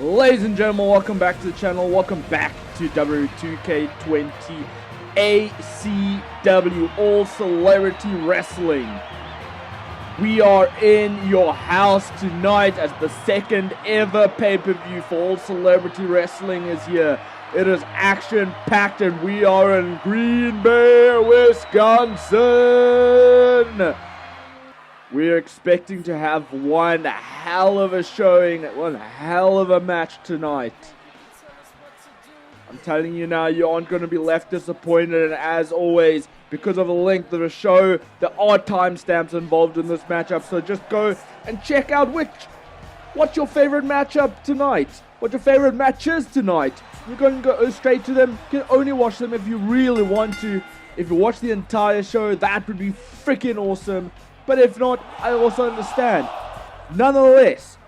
Ladies and gentlemen, welcome back to the channel. Welcome back to W2K20 ACW All Celebrity Wrestling. We are in your house tonight as the second ever pay-per-view for All Celebrity Wrestling is here. It is action-packed and we are in Green Bay, Wisconsin. We're expecting to have one hell of a showing, one hell of a match tonight. I'm telling you now, you aren't going to be left disappointed, and as always, because of the length of the show, there are timestamps involved in this matchup, so just go and check out what's your favorite matchup tonight, what your favorite matches tonight. You're going to go straight to them. You can only watch them if you really want to. If you watch the entire show, that would be freaking awesome. But if not, I also understand. Nonetheless,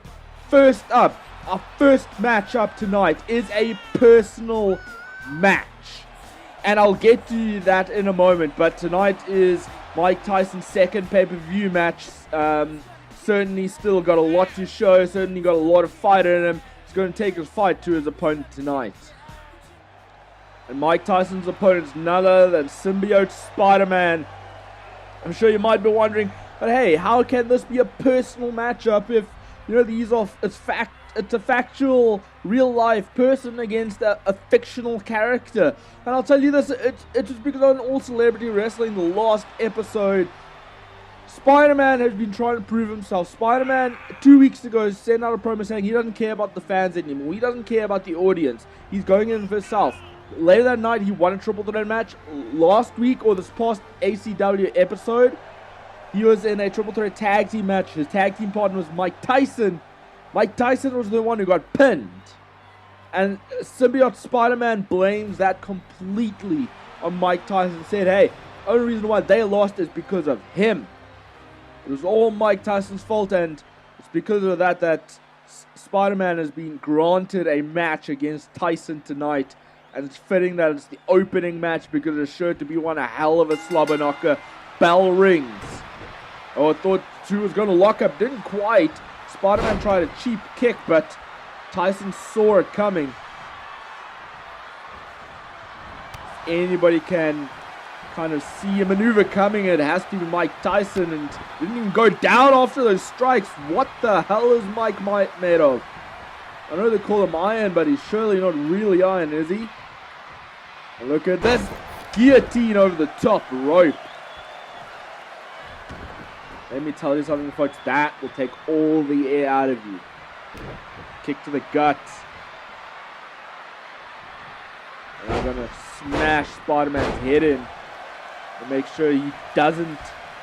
first up, our first matchup tonight is a personal match. And I'll get to that in a moment. But tonight is Mike Tyson's second pay-per-view match. Certainly still got a lot to show. Certainly got a lot of fight in him. He's going to take his fight to his opponent tonight. And Mike Tyson's opponent is none other than Symbiote Spider-Man. I'm sure you might be wondering, but hey, how can this be a personal matchup if, you know, it's a factual, real-life person against a fictional character? And I'll tell you this, it's just because on All Celebrity Wrestling, the last episode, Spider-Man has been trying to prove himself. Spider-Man, 2 weeks ago, sent out a promo saying he doesn't care about the fans anymore. He doesn't care about the audience. He's going in for himself. Later that night, he won a triple threat match. Last week, or this past ACW episode, he was in a triple threat tag team match. His tag team partner was Mike Tyson. Mike Tyson was the one who got pinned. And Symbiote Spider-Man blames that completely on Mike Tyson. Said, hey, the only reason why they lost is because of him. It was all Mike Tyson's fault, and it's because of that Spider-Man has been granted a match against Tyson tonight. And it's fitting that it's the opening match because it's sure to be one a hell of a slobber knocker. Bell rings. Oh, I thought two was going to lock up. Didn't quite. Spider-Man tried a cheap kick, but Tyson saw it coming. If anybody can kind of see a maneuver coming, it has to be Mike Tyson. And didn't even go down after those strikes. What the hell is Mike made of? I know they call him iron, but he's surely not really iron, is he? Look at this guillotine over the top rope. Let me tell you something, folks. That will take all the air out of you. Kick to the gut. And I'm going to smash Spider-Man's head in to make sure he doesn't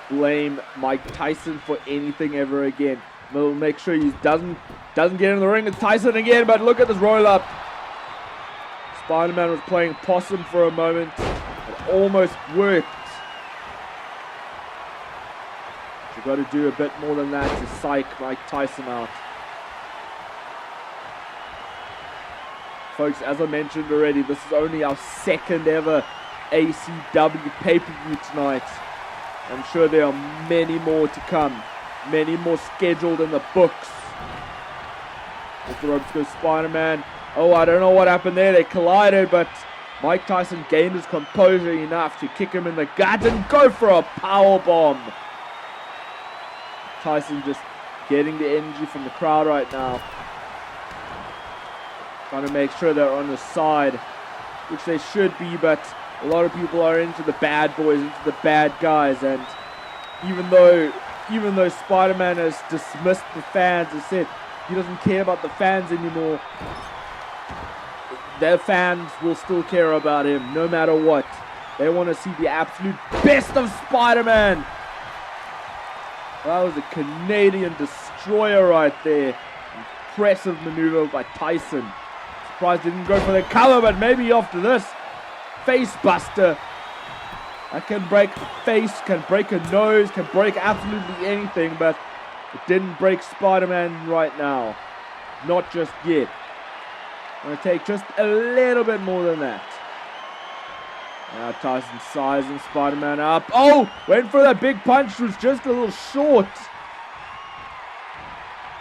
blame Mike Tyson for anything ever again. We'll make sure he doesn't get in the ring with Tyson again, but look at this roll-up. Spider-Man was playing possum for a moment. It almost worked. You've got to do a bit more than that to psych Mike Tyson out. Folks, as I mentioned already, this is only our second ever ACW pay-per-view tonight. I'm sure there are many more to come. Many more scheduled in the books. Off the ropes goes Spider-Man. Oh, I don't know what happened there. They collided, but Mike Tyson gained his composure enough to kick him in the gut and go for a powerbomb. Tyson just getting the energy from the crowd right now. Trying to make sure they're on his side, which they should be, but a lot of people are into the bad boys, into the bad guys, and even though Spider-Man has dismissed the fans and said he doesn't care about the fans anymore, their fans will still care about him no matter what. They want to see the absolute best of Spider-Man. That was a Canadian destroyer right there. Impressive maneuver by Tyson. Surprised he didn't go for the cover, but maybe after this. Face buster. That can break a face, can break a nose, can break absolutely anything, but it didn't break Spider-Man right now. Not just yet. Going to take just a little bit more than that. Now Tyson sizing Spider-Man up. Oh! Went for that big punch, was just a little short.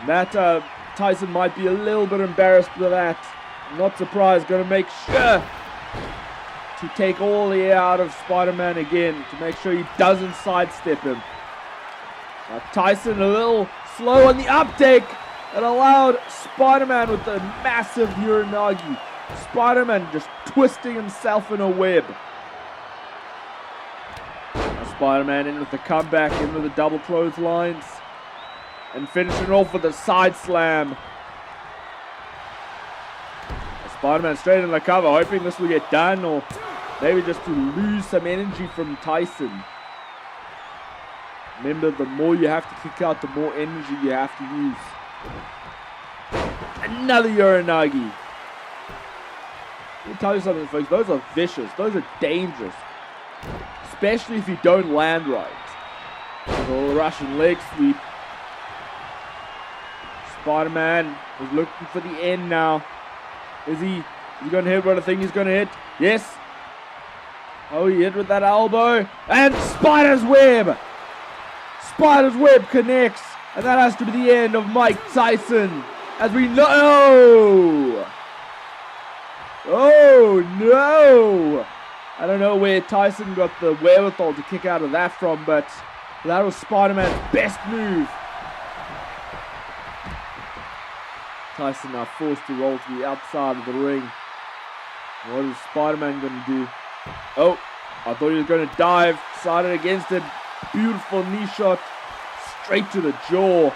That Tyson might be a little bit embarrassed with that. I'm not surprised. Going to make sure to take all the air out of Spider-Man again to make sure he doesn't sidestep him. Now Tyson a little slow on the uptake. It allowed Spider-Man with a massive Uranagi. Spider-Man just twisting himself in a web. Now Spider-Man in with the comeback, in with the double clotheslines. And finishing off with a side slam. Spider-Man straight in the cover, hoping this will get done, or maybe just to lose some energy from Tyson. Remember, the more you have to kick out, the more energy you have to use. Another Uranagi. Let me tell you something, folks. Those are vicious. Those are dangerous. Especially if you don't land right. A little Russian leg sweep. Spider-Man is looking for the end now. Is he going to hit what I think he's going to hit? Yes. Oh, he hit with that elbow. And Spider's Web. Spider's Web connects. And that has to be the end of Mike Tyson. As we know. Oh, no. I don't know where Tyson got the wherewithal to kick out of that from, but that was Spider-Man's best move. Tyson now forced to roll to the outside of the ring. What is Spider-Man going to do? Oh, I thought he was going to dive. Decided against it. Beautiful knee shot. Straight to the jaw.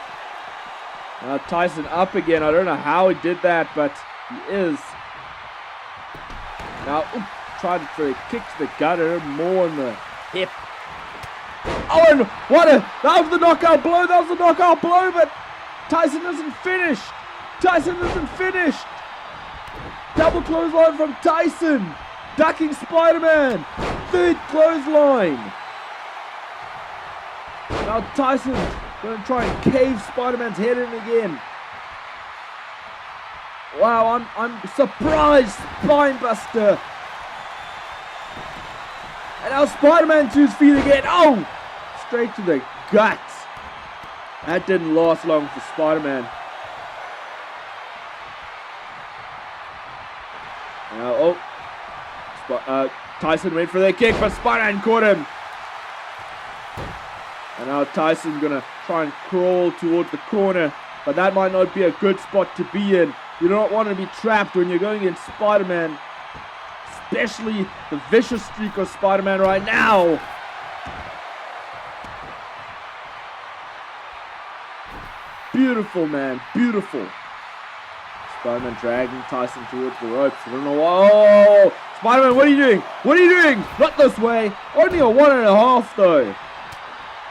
Now Tyson up again. I don't know how he did that, but he is. Now, tried to throw a kick to the gutter. More in the hip. Oh, and that was the knockout blow. That was the knockout blow, but Tyson isn't finished. Tyson isn't finished. Double clothesline from Tyson. Ducking Spider-Man. Third clothesline. Now Tyson's going to try and cave Spider-Man's head in again. Wow, I'm surprised. Spinebuster. And now Spider-Man to his feet again. Oh! Straight to the gut. That didn't last long for Spider-Man. Tyson went for the kick, but Spider-Man caught him. And now Tyson's going to try and crawl towards the corner, but that might not be a good spot to be in. You don't want to be trapped when you're going against Spider-Man, especially the vicious streak of Spider-Man right now. Beautiful, man. Beautiful. Spider-Man dragging Tyson towards the ropes. I don't know why. Oh! Spider-Man, what are you doing? What are you doing? Not this way. Only a 1.5, though.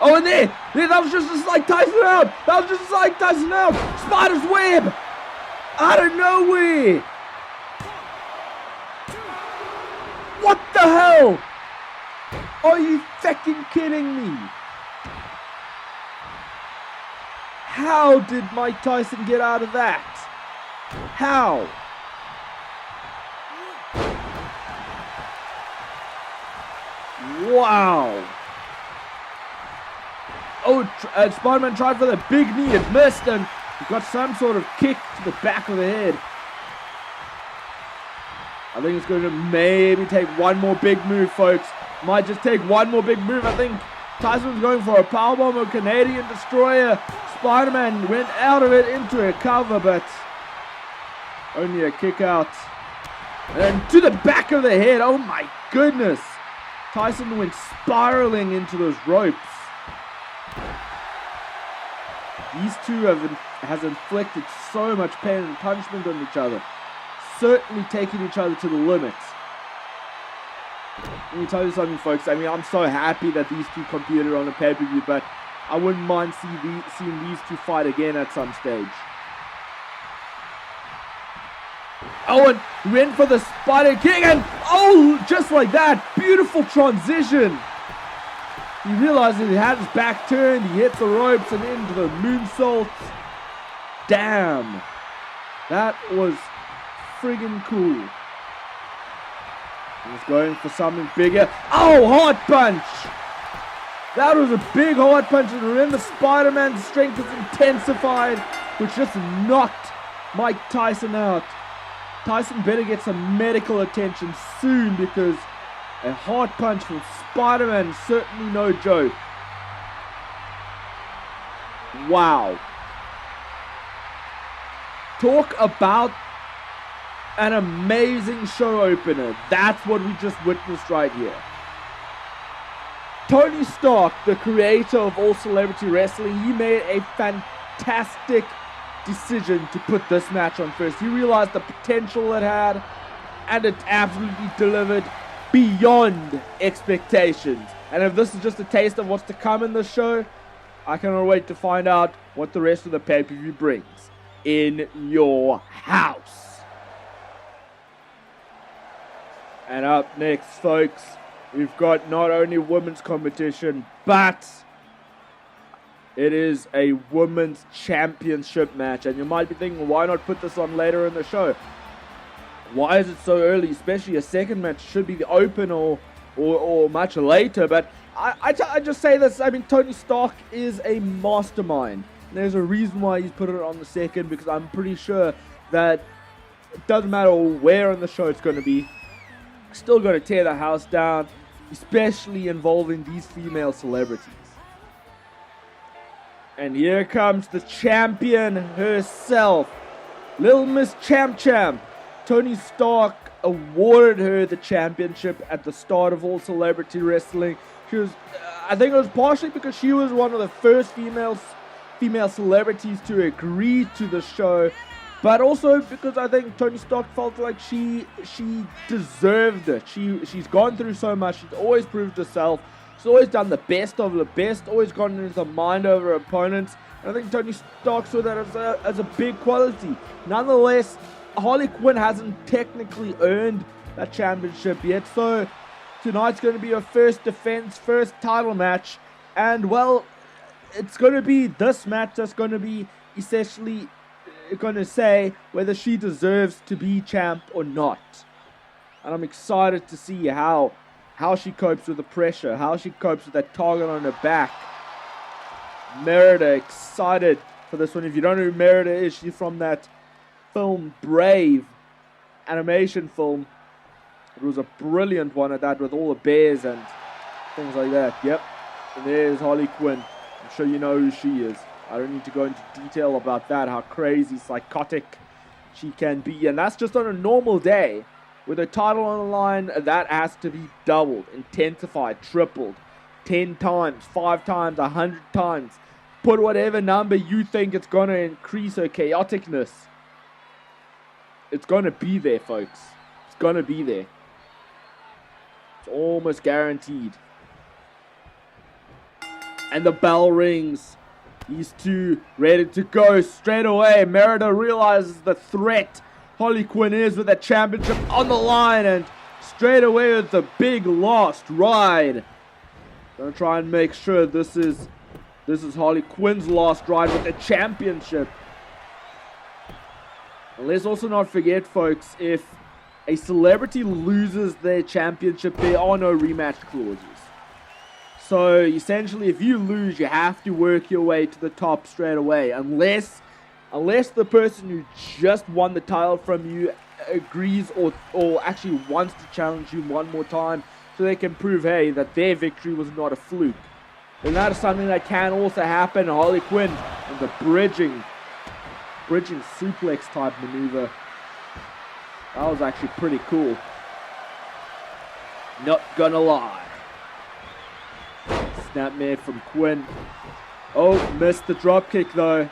Oh, and there. That was just like Tyson out. That was just like Tyson out. Spider's Web. Out of nowhere. What the hell? Are you fucking kidding me? How did Mike Tyson get out of that? How? Wow. Oh, Spider-Man tried for the big knee. It missed, and he got some sort of kick to the back of the head. I think it's going to maybe take one more big move, folks. Might just take one more big move. I think Tyson's going for a powerbomb or Canadian Destroyer. Spider-Man went out of it into a cover, but only a kick out. And to the back of the head. Oh my goodness. Tyson went spiraling into those ropes. These two has inflicted so much pain and punishment on each other. Certainly taking each other to the limit. Let me tell you something, folks. I mean, I'm so happy that these two competed on a pay-per-view, but I wouldn't mind seeing these two fight again at some stage. Oh, and he went for the spider kick, and oh, just like that, beautiful transition. He realizes he had his back turned, he hits the ropes and into the moonsault. Damn. That was friggin' cool. He's going for something bigger. Oh, Hart punch. That was a big Hart punch, and remember, Spider-Man's strength is intensified. which just knocked Mike Tyson out. Tyson better get some medical attention soon, because a hard punch from Spider-Man is certainly no joke. Wow. Talk about an amazing show opener. That's what we just witnessed right here. Tony Stark, the creator of all celebrity wrestling, he made a fantastic decision to put this match on first. He realized the potential it had, and it absolutely delivered beyond expectations. And if this is just a taste of what's to come in the show, I cannot wait to find out what the rest of the pay-per-view brings in your house. And up next, folks, we've got not only women's competition, but it is a women's championship match. And you might be thinking, why not put this on later in the show? Why is it so early? Especially a second match should be the open or much later. But I just say this. I mean, Tony Stark is a mastermind. There's a reason why he's put it on the second, because I'm pretty sure that it doesn't matter where in the show it's going to be, still going to tear the house down, especially involving these female celebrities. And here comes the champion herself, Little Miss Champ Champ. Tony Stark awarded her the championship at the start of All Celebrity Wrestling. She was, I think it was partially because she was one of the first female celebrities to agree to the show, but also because I think Tony Stark felt like she deserved it. She's gone through so much. She's always proved herself. She's always done the best of the best. Always gone into the mind of her opponents. And I think Tony Stark saw that as a big quality. Nonetheless, Harley Quinn hasn't technically earned that championship yet. So tonight's going to be her first defense, first title match, and well, it's going to be this match that's going to be essentially going to say whether she deserves to be champ or not. And I'm excited to see how she copes with the pressure, how she copes with that target on her back. Merida, excited for this one. If you don't know who Merida is, she's from that film Brave, animation film. It was a brilliant one at that, with all the bears and things like that. Yep, and there's Harley Quinn. I'm sure you know who she is. I don't need to go into detail about that, how crazy, psychotic she can be. And that's just on a normal day. With a title on the line, that has to be doubled, intensified, tripled, 10 times, 5 times, 100 times. Put whatever number you think it's going to increase her chaoticness. It's going to be there, folks. It's going to be there. It's almost guaranteed. And the bell rings. These two ready to go straight away. Merida realizes the threat Harley Quinn is with that championship on the line, and straight away with the big last ride. Gonna try and make sure this is Harley Quinn's last ride with the championship. And let's also not forget, folks, if a celebrity loses their championship, there are no rematch clauses. So essentially, if you lose, you have to work your way to the top straight away, unless the person who just won the title from you agrees or actually wants to challenge you one more time, so they can prove, hey, that their victory was not a fluke. And that is something that can also happen. Harley Quinn and the bridging suplex type maneuver. That was actually pretty cool. Not gonna lie. Snapmare from Quinn. Oh, missed the dropkick though.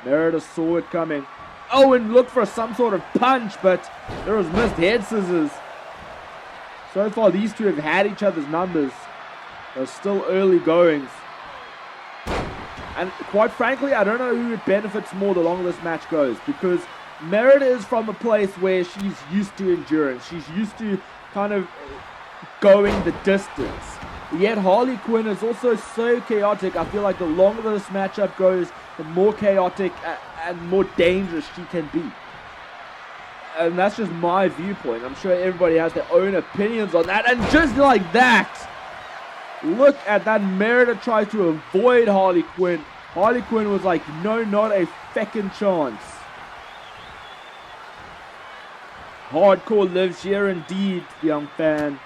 Merida saw it coming. Oh, and looked for some sort of punch, but there was missed head scissors. So far, these two have had each other's numbers. They're still early goings. And quite frankly, I don't know who it benefits more the longer this match goes, because Merida is from a place where she's used to endurance. She's used to kind of going the distance. Yet Harley Quinn is also so chaotic. I feel like the longer this matchup goes, the more chaotic and more dangerous she can be. And that's just my viewpoint. I'm sure everybody has their own opinions on that. And just like that, look at that. Merida tried to avoid Harley Quinn Harley Quinn was like, no, not a feckin' chance. Hardcore lives here indeed, young fan.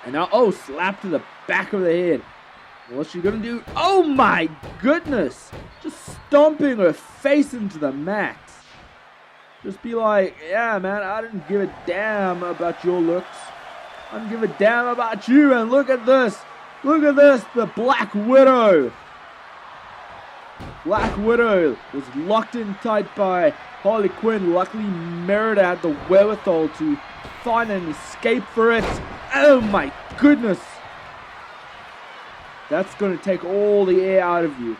And now, oh, slap to the back of the head. What's she gonna do? Oh my goodness! Just stomping her face into the mat. Just be like, yeah, man, I didn't give a damn about your looks. I didn't give a damn about you. And look at this. Look at this. The Black Widow. Black Widow was locked in tight by Harley Quinn. Luckily, Merida had the wherewithal to find an escape for it. Oh my goodness. That's going to take all the air out of you.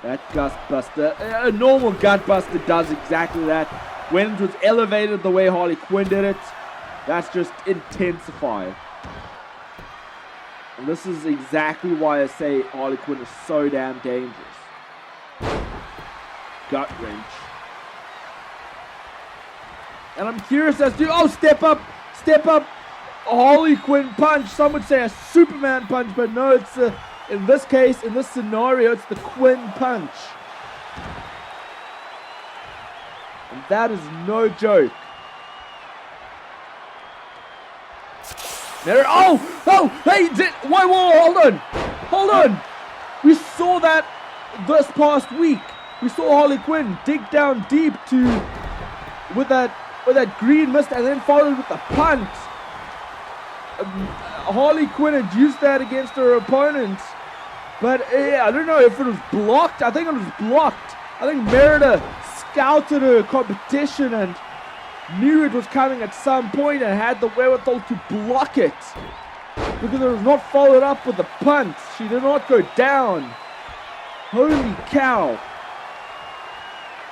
That gutbuster, a normal gutbuster does exactly that. When it was elevated the way Harley Quinn did it, that's just intensified. And this is exactly why I say Harley Quinn is so damn dangerous. Gut wrench. And I'm curious as to, oh, step up, a Harley Quinn punch. Some would say a Superman punch, but no, it's in this case, in this scenario, it's the Quinn punch. And that is no joke. There, oh, hey, whoa, hold on. We saw that this past week. We saw Harley Quinn dig down deep with that green mist and then followed with the punch. Harley Quinn had used that against her opponent, but I don't know if it was blocked. I think it was blocked. I think Merida scouted her competition and knew it was coming at some point and had the wherewithal to block it, because it was not followed up with a punch. She did not go down. Holy cow.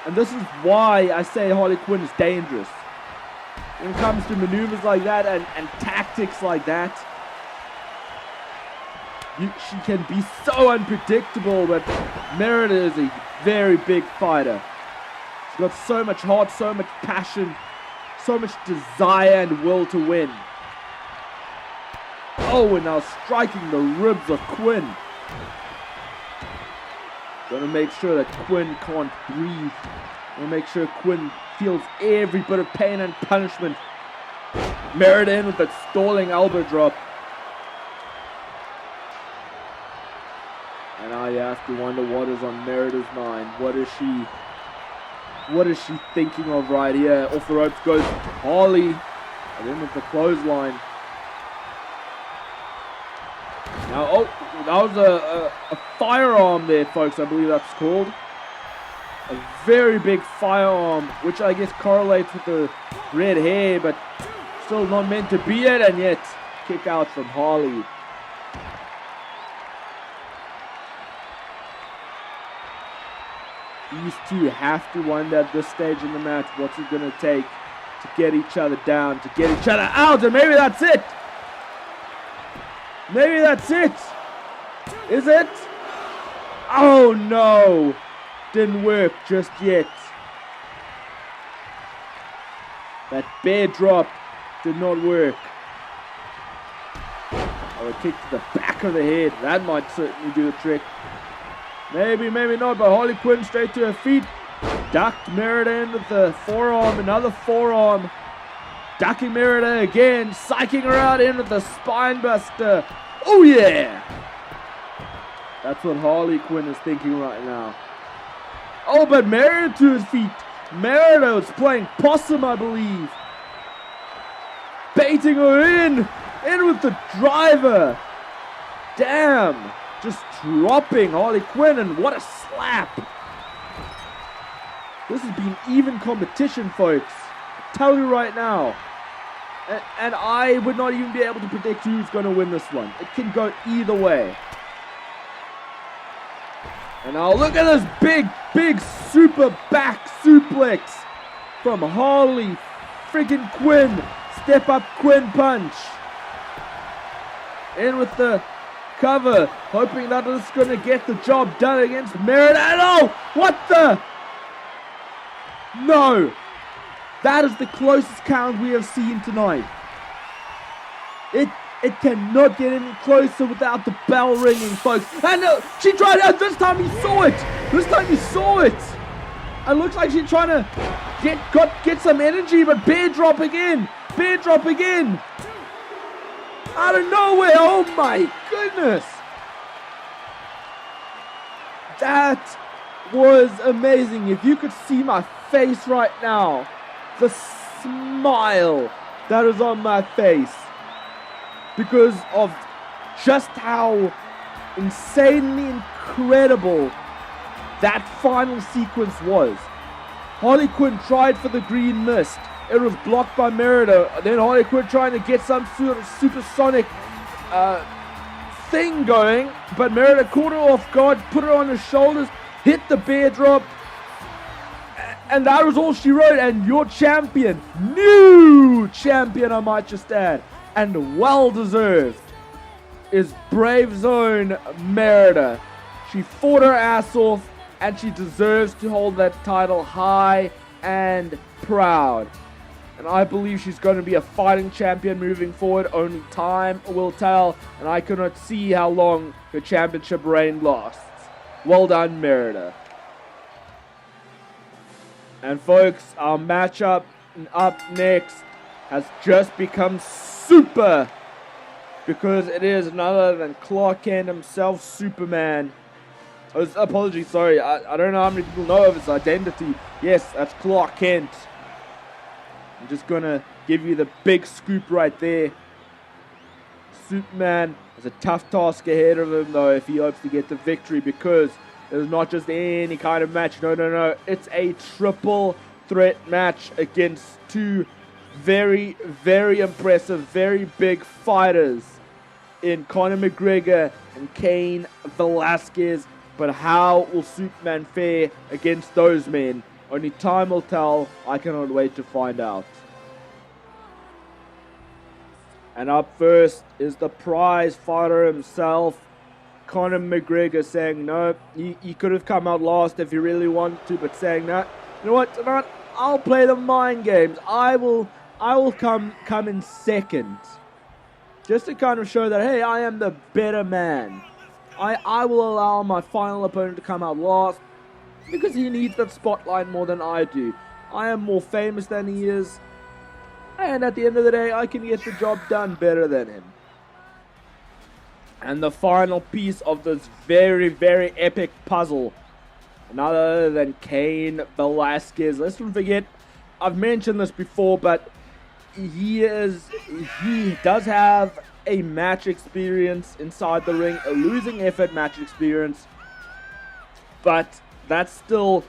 And this is why I say Harley Quinn is dangerous. When it comes to maneuvers like that and tactics like that, she can be so unpredictable, but Merida is a very big fighter. She's got so much heart, so much passion, so much desire and will to win. Oh, and now striking the ribs of Quinn. Gonna make sure that Quinn can't breathe. Gonna make sure Quinn feels every bit of pain and punishment. Merida in with that stalling elbow drop. And I have to wonder what is on Merida's mind. What is she thinking of right here? Off the ropes goes Harley. And in with the clothesline. Now, oh, that was a firearm there, folks. I believe that's called. A very big firearm, which I guess correlates with the red hair, but still not meant to be it, and yet kick out from Harley. These two have to wonder at this stage in the match what's it going to take to get each other down, to get each other out, and maybe that's it. Maybe that's it. Is it? Oh no. Didn't work just yet. That bear drop did not work. Oh, a kick to the back of the head. That might certainly do the trick. Maybe, maybe not, but Harley Quinn straight to her feet. Ducked Merida in with the forearm, another forearm. Ducking Merida again, psyching her out in with the spine buster. Oh yeah! That's what Harley Quinn is thinking right now. Oh, but Merida to his feet. Merida is playing possum, I believe. Baiting her in with the driver. Damn, just dropping Harley Quinn, and what a slap. This has been even competition, folks. I tell you right now. And I would not even be able to predict who's going to win this one. It can go either way. And now look at this big super back suplex from Harley freaking Quinn. Step up Quinn punch. In with the cover, hoping that it's going to get the job done against Merida. Oh, what the? No. That is the closest count we have seen tonight. It It cannot get any closer without the bell ringing, folks. And she tried out. This time he saw it. This time he saw it. It looks like she's trying to get some energy, but bear drop again. Bear drop again. Out of nowhere. Oh my goodness. That was amazing. If you could see my face right now, the smile that is on my face, because of just how insanely incredible that final sequence was. Harley Quinn tried for the green mist. It was blocked by Merida. Then Harley Quinn trying to get some sort of supersonic thing going, but Merida caught her off guard, put her on her shoulders, hit the bear drop, and that was all she wrote. And your champion, new champion I might just add, and well deserved, is Brave Zone Merida. She fought her ass off, and she deserves to hold that title high and proud. And I believe she's going to be a fighting champion moving forward. Only time will tell, and I cannot see how long her championship reign lasts. Well done, Merida. And folks, our matchup up next has just become super, because it is none other than Clark Kent himself, Superman. Apologies, sorry, I don't know how many people know of his identity. Yes, that's Clark Kent. I'm just gonna give you the big scoop right there. Superman has a tough task ahead of him, though, if he hopes to get the victory, because it's not just any kind of match. No. It's a triple threat match against two very, very impressive, very big fighters in Conor McGregor and Cain Velasquez. But how will Superman fare against those men? Only time will tell. I cannot wait to find out. And up first is the prize fighter himself, Conor McGregor, saying no, he could have come out last if he really wanted to, but saying no, you know what, tonight I'll play the mind games. I will come in second, just to kind of show that, hey, I am the better man. I will allow my final opponent to come out last, because he needs that spotlight more than I do. I am more famous than he is, and at the end of the day, I can get the job done better than him. And the final piece of this very, very epic puzzle, none other than Cain Velasquez. Let's not forget, I've mentioned this before, but he does have a match experience inside the ring, a losing effort match experience, but that's still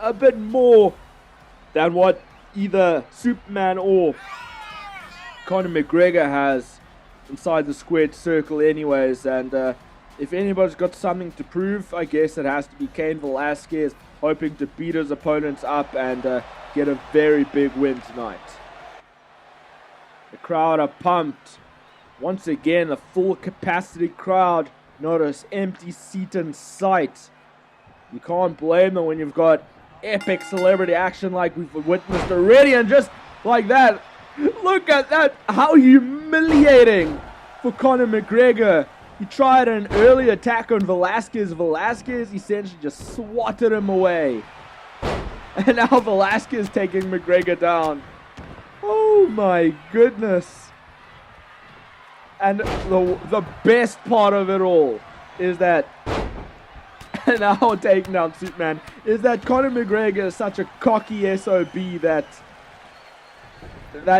a bit more than what either Superman or Conor McGregor has inside the squared circle anyways. And if anybody's got something to prove, I guess it has to be Cain Velasquez, hoping to beat his opponents up and get a very big win tonight. The crowd are pumped. Once again, a full capacity crowd, not an empty seat in sight. You can't blame them when you've got epic celebrity action like we've witnessed already. And just like that, look at that, how humiliating for Conor McGregor. He tried an early attack on Velasquez. Velasquez essentially just swatted him away. And now Velasquez taking McGregor down. Oh my goodness. And the best part of it all is that, and now taking down Superman, is that Conor McGregor is such a cocky SOB that,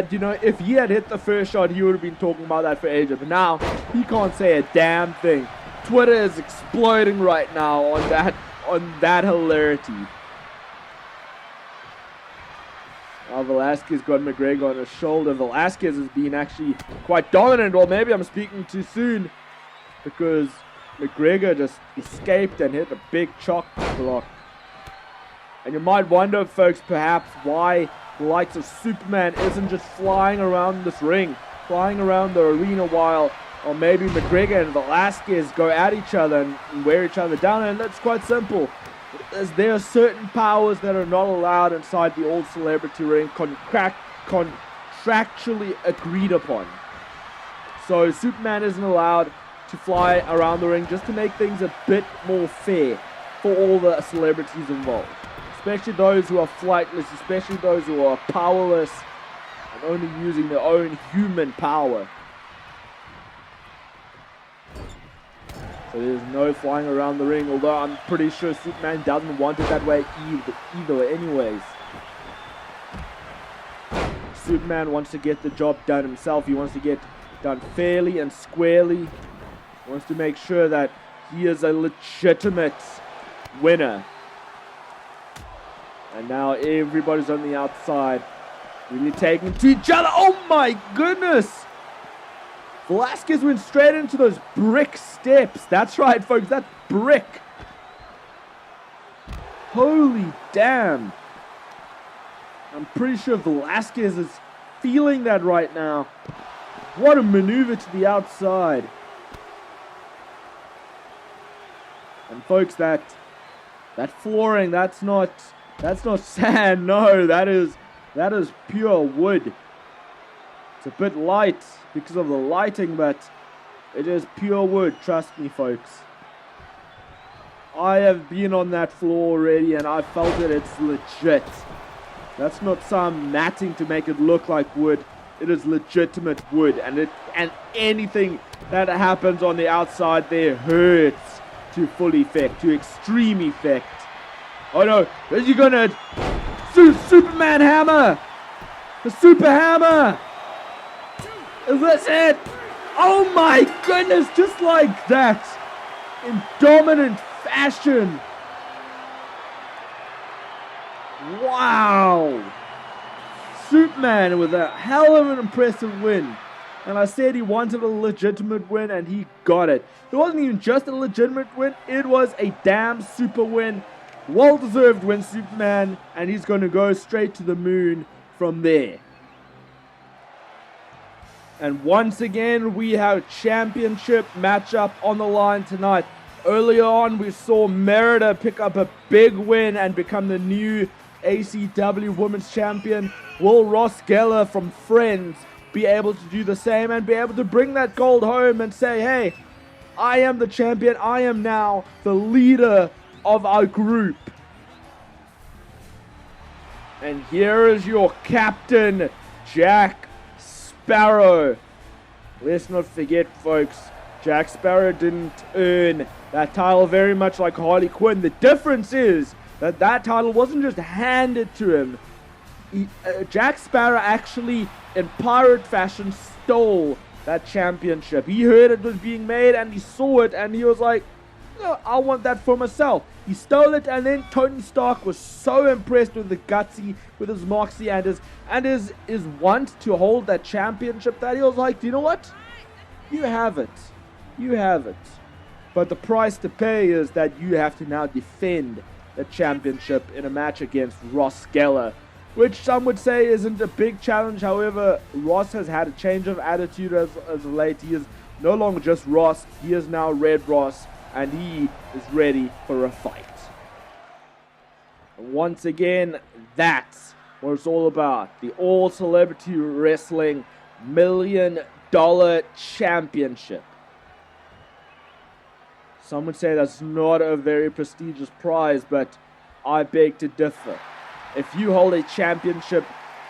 you know, if he had hit the first shot, he would have been talking about that for ages. But now, he can't say a damn thing. Twitter is exploding right now on that hilarity. Now Velasquez got McGregor on his shoulder. Velasquez has been actually quite dominant. Or maybe I'm speaking too soon, because McGregor just escaped and hit a big chalk block. And you might wonder, folks, perhaps why the likes of Superman isn't just flying around this ring, flying around the arena, while or maybe McGregor and Velasquez go at each other and wear each other down. And that's quite simple. As there are certain powers that are not allowed inside the old celebrity ring, contractually agreed upon. So Superman isn't allowed to fly around the ring just to make things a bit more fair for all the celebrities involved. Especially those who are flightless, especially those who are powerless and only using their own human power. So there's no flying around the ring, although I'm pretty sure Superman doesn't want it that way either anyways. Superman wants to get the job done himself. He wants to get done fairly and squarely. He wants to make sure that he is a legitimate winner. And now everybody's on the outside, really taking to each other. Oh my goodness! Velasquez went straight into those brick steps. That's right, folks, that's brick. Holy damn. I'm pretty sure Velasquez is feeling that right now. What a maneuver to the outside. And folks, that flooring, that's not sand. No, that is pure wood. It's a bit light because of the lighting, but it is pure wood, trust me, folks. I have been on that floor already and I felt it. It's legit. That's not some matting to make it look like wood. It is legitimate wood, and anything that happens on the outside there hurts to full effect, to extreme effect. Oh no, is he gonna Superman hammer? The super hammer! Is this it? Oh my goodness, just like that. In dominant fashion. Wow. Superman with a hell of an impressive win. And I said he wanted a legitimate win, and he got it. It wasn't even just a legitimate win, it was a damn super win. Well-deserved win, Superman, and he's going to go straight to the moon from there. And once again, we have a championship matchup on the line tonight. Earlier on, we saw Merida pick up a big win and become the new ACW Women's Champion. Will Ross Geller from Friends be able to do the same and be able to bring that gold home and say, hey, I am the champion. I am now the leader of our group. And here is your captain, Jack Sparrow. Let's not forget, folks, Jack Sparrow didn't earn that title very much like Harley Quinn. The difference is that title wasn't just handed to him. Jack Sparrow actually, in pirate fashion, stole that championship. He heard it was being made and he saw it and he was like, no, I want that for myself. He stole it, and then Tony Stark was so impressed with the gutsy, with his moxie and his want to hold that championship that he was like, you know what? You have it. You have it. But the price to pay is that you have to now defend the championship in a match against Ross Geller, which some would say isn't a big challenge. However, Ross has had a change of attitude as of late. He is no longer just Ross. He is now Red Ross, and he is ready for a fight. And once again, that's what it's all about. The All Celebrity Wrestling $1 Million Championship. Some would say that's not a very prestigious prize, but I beg to differ. If you hold a championship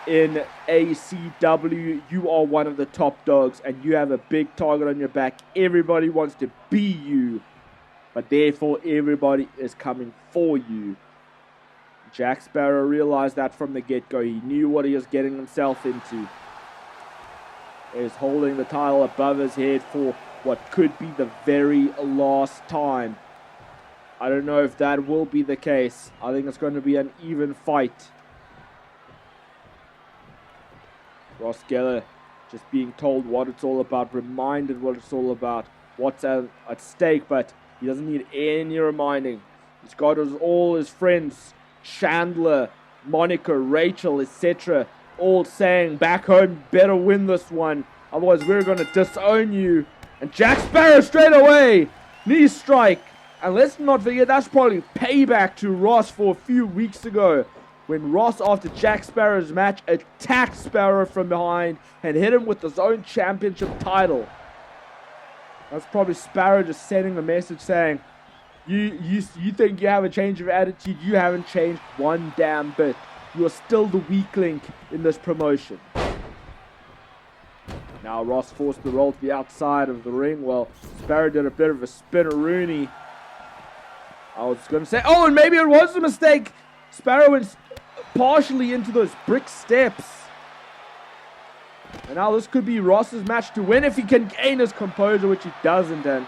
in ACW, you are one of the top dogs and you have a big target on your back. Everybody wants to be you, but therefore everybody is coming for you. Jack Sparrow realized that from the get-go. He knew what he was getting himself into. He is holding the title above his head for what could be the very last time. I don't know if that will be the case. I think it's going to be an even fight. Ross Geller just being told what it's all about, reminded what it's all about, what's at stake, but he doesn't need any reminding. He's got all his friends, Chandler, Monica, Rachel, etc., all saying, back home, better win this one, otherwise we're going to disown you. And Jack Sparrow straight away, knee strike. And let's not forget, that's probably payback to Ross for a few weeks ago, when Ross, after Jack Sparrow's match, attacked Sparrow from behind and hit him with his own championship title. That's probably Sparrow just sending a message saying, you think you have a change of attitude? You haven't changed one damn bit. You are still the weak link in this promotion. Now Ross forced the roll to the outside of the ring. Well, Sparrow did a bit of a spinneroonie. I was going to say, oh, and maybe it was a mistake. Sparrow went partially into those brick steps. And now this could be Ross's match to win if he can gain his composure, which he doesn't. And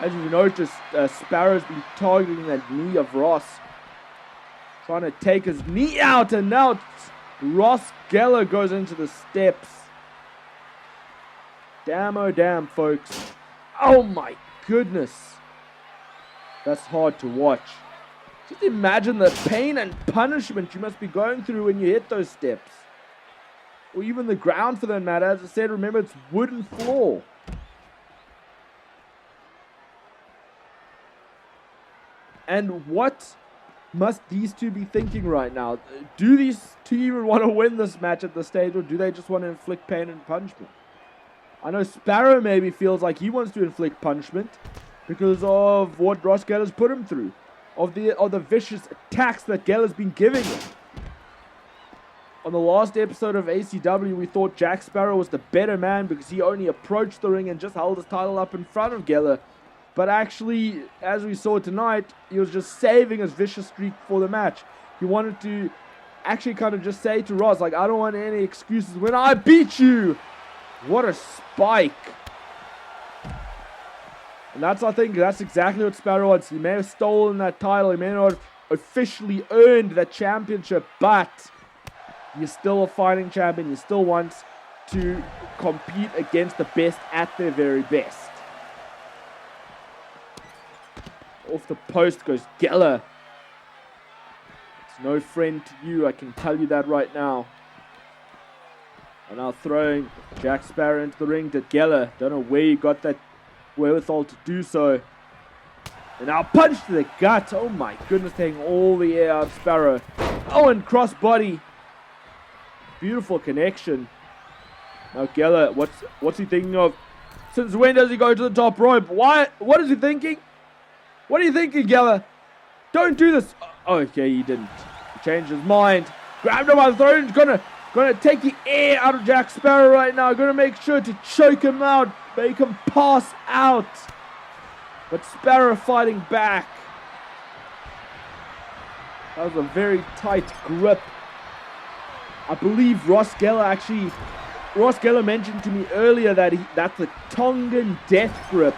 as you noticed, Sparrow's been targeting that knee of Ross, trying to take his knee out. And now Ross Geller goes into the steps. Damn, oh damn, folks. Oh my goodness. That's hard to watch. Just imagine the pain and punishment you must be going through when you hit those steps. Or even the ground for that matter. As I said, remember, it's wooden floor. And what must these two be thinking right now? Do these two even want to win this match at this stage, or do they just want to inflict pain and punishment? I know Sparrow maybe feels like he wants to inflict punishment because of what Ross Geller's put him through, of the vicious attacks that Geller's been giving him. On the last episode of ACW, we thought Jack Sparrow was the better man because he only approached the ring and just held his title up in front of Geller. But actually, as we saw tonight, he was just saving his vicious streak for the match. He wanted to actually kind of just say to Ross, like, I don't want any excuses when I beat you. What a spike. And I think that's exactly what Sparrow wants. He may have stolen that title. He may not have officially earned that championship, but he's still a fighting champion. He still wants to compete against the best at their very best. Off the post goes Geller. It's no friend to you, I can tell you that right now. And now throwing Jack Sparrow into the ring to Geller. Don't know where he got that wherewithal to do so. And now punch to the gut. Oh my goodness, taking all the air out of Sparrow. Oh, and crossbody. Beautiful connection. Now Geller, what's he thinking of? Since when does he go to the top rope? Why? What is he thinking? What are you thinking, Geller? Don't do this. Oh, okay, he didn't. He changed his mind. Grabbed him by the throat. He's gonna take the air out of Jack Sparrow right now. Gonna make sure to choke him out, make him pass out. But Sparrow fighting back. That was a very tight grip. I believe Ross Geller mentioned to me earlier that that's a Tongan death grip.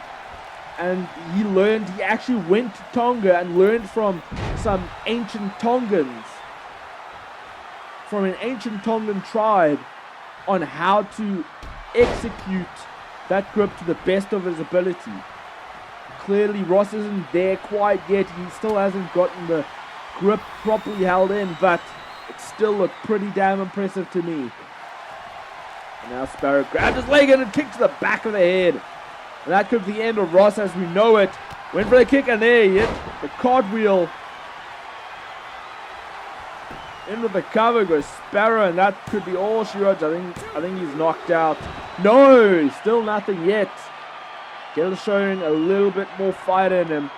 And he actually went to Tonga and learned from some ancient Tongans, from an ancient Tongan tribe, on how to execute that grip to the best of his ability. Clearly Ross isn't there quite yet. He still hasn't gotten the grip properly held in, but it still looked pretty damn impressive to me. And now Sparrow grabbed his leg and a kick to the back of the head. And that could be the end of Ross as we know it. Went for the kick and there he hit the cartwheel. Into the cover goes Sparrow, and that could be all she wrote. I think he's knocked out. No, still nothing yet. Geller's showing a little bit more fight in him.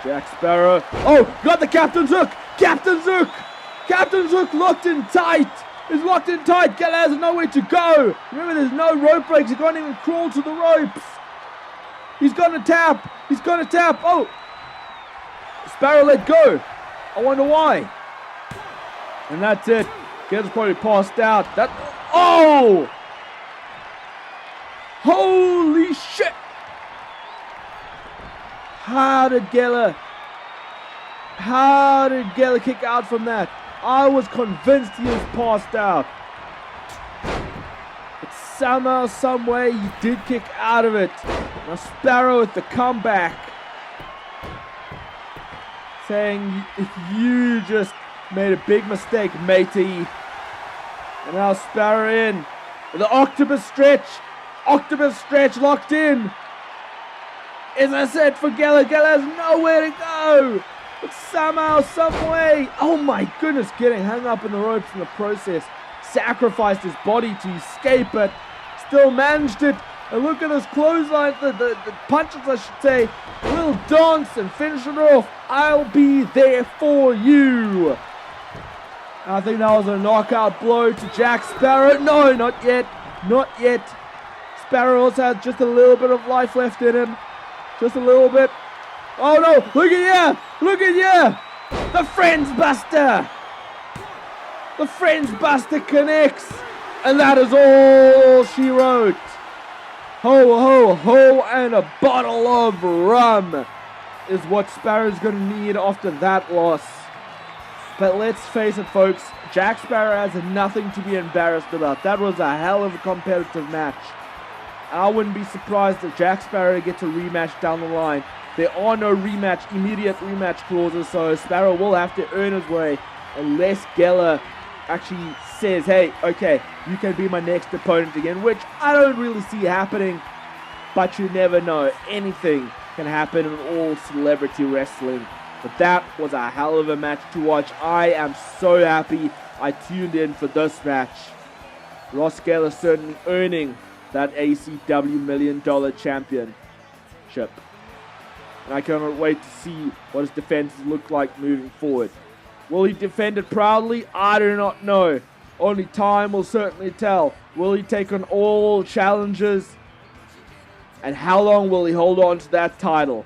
Jack Sparrow. Oh, got the captain's hook. Captain's hook. Captain's hook locked in tight. Is locked in tight. Geller has nowhere to go. Remember, there's no rope breaks. He can't even crawl to the ropes. He's gonna tap. He's gonna tap. Oh, Sparrow let go. I wonder why. And that's it. Geller's probably passed out. Oh! Holy shit! How did Geller kick out from that? I was convinced he was passed out. But somehow, some way, he did kick out of it. Now Sparrow with the comeback, saying, if you just made a big mistake, matey. And now Sparrow in with the octopus stretch. Octopus stretch locked in. As I said, for Geller has nowhere to go. But somehow, some way, oh my goodness, getting hung up in the ropes in the process. sacrificed his body to escape it, still managed it. And look at this clothesline, the punches I should say, will dance and finish it off. I'll be there for you. I think that was a knockout blow to Jack Sparrow. No, not yet. Not yet. Sparrow also has just a little bit of life left in him. Just a little bit. Oh no, look at here. Look at here. The Friends Buster. The Friends Buster connects. And that is all she wrote. Ho, ho, ho, and a bottle of rum is what Sparrow's going to need after that loss. But let's face it, folks, Jack Sparrow has nothing to be embarrassed about. That was a hell of a competitive match. I wouldn't be surprised if Jack Sparrow gets a rematch down the line. There are no immediate rematch clauses, so Sparrow will have to earn his way unless Geller actually says, hey, okay, you can be my next opponent again, which I don't really see happening, but you never know. Anything can happen in all celebrity wrestling. But that was a hell of a match to watch. I am so happy I tuned in for this match. Ross Geller certainly earning that ACW $1 Million Championship. And I cannot wait to see what his defenses look like moving forward. Will he defend it proudly? I do not know. Only time will certainly tell. Will he take on all challenges? And how long will he hold on to that title?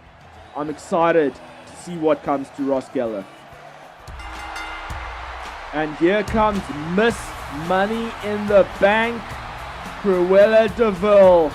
I'm excited to see what comes to Ross Geller. And here comes Miss Money in the Bank, Cruella DeVille.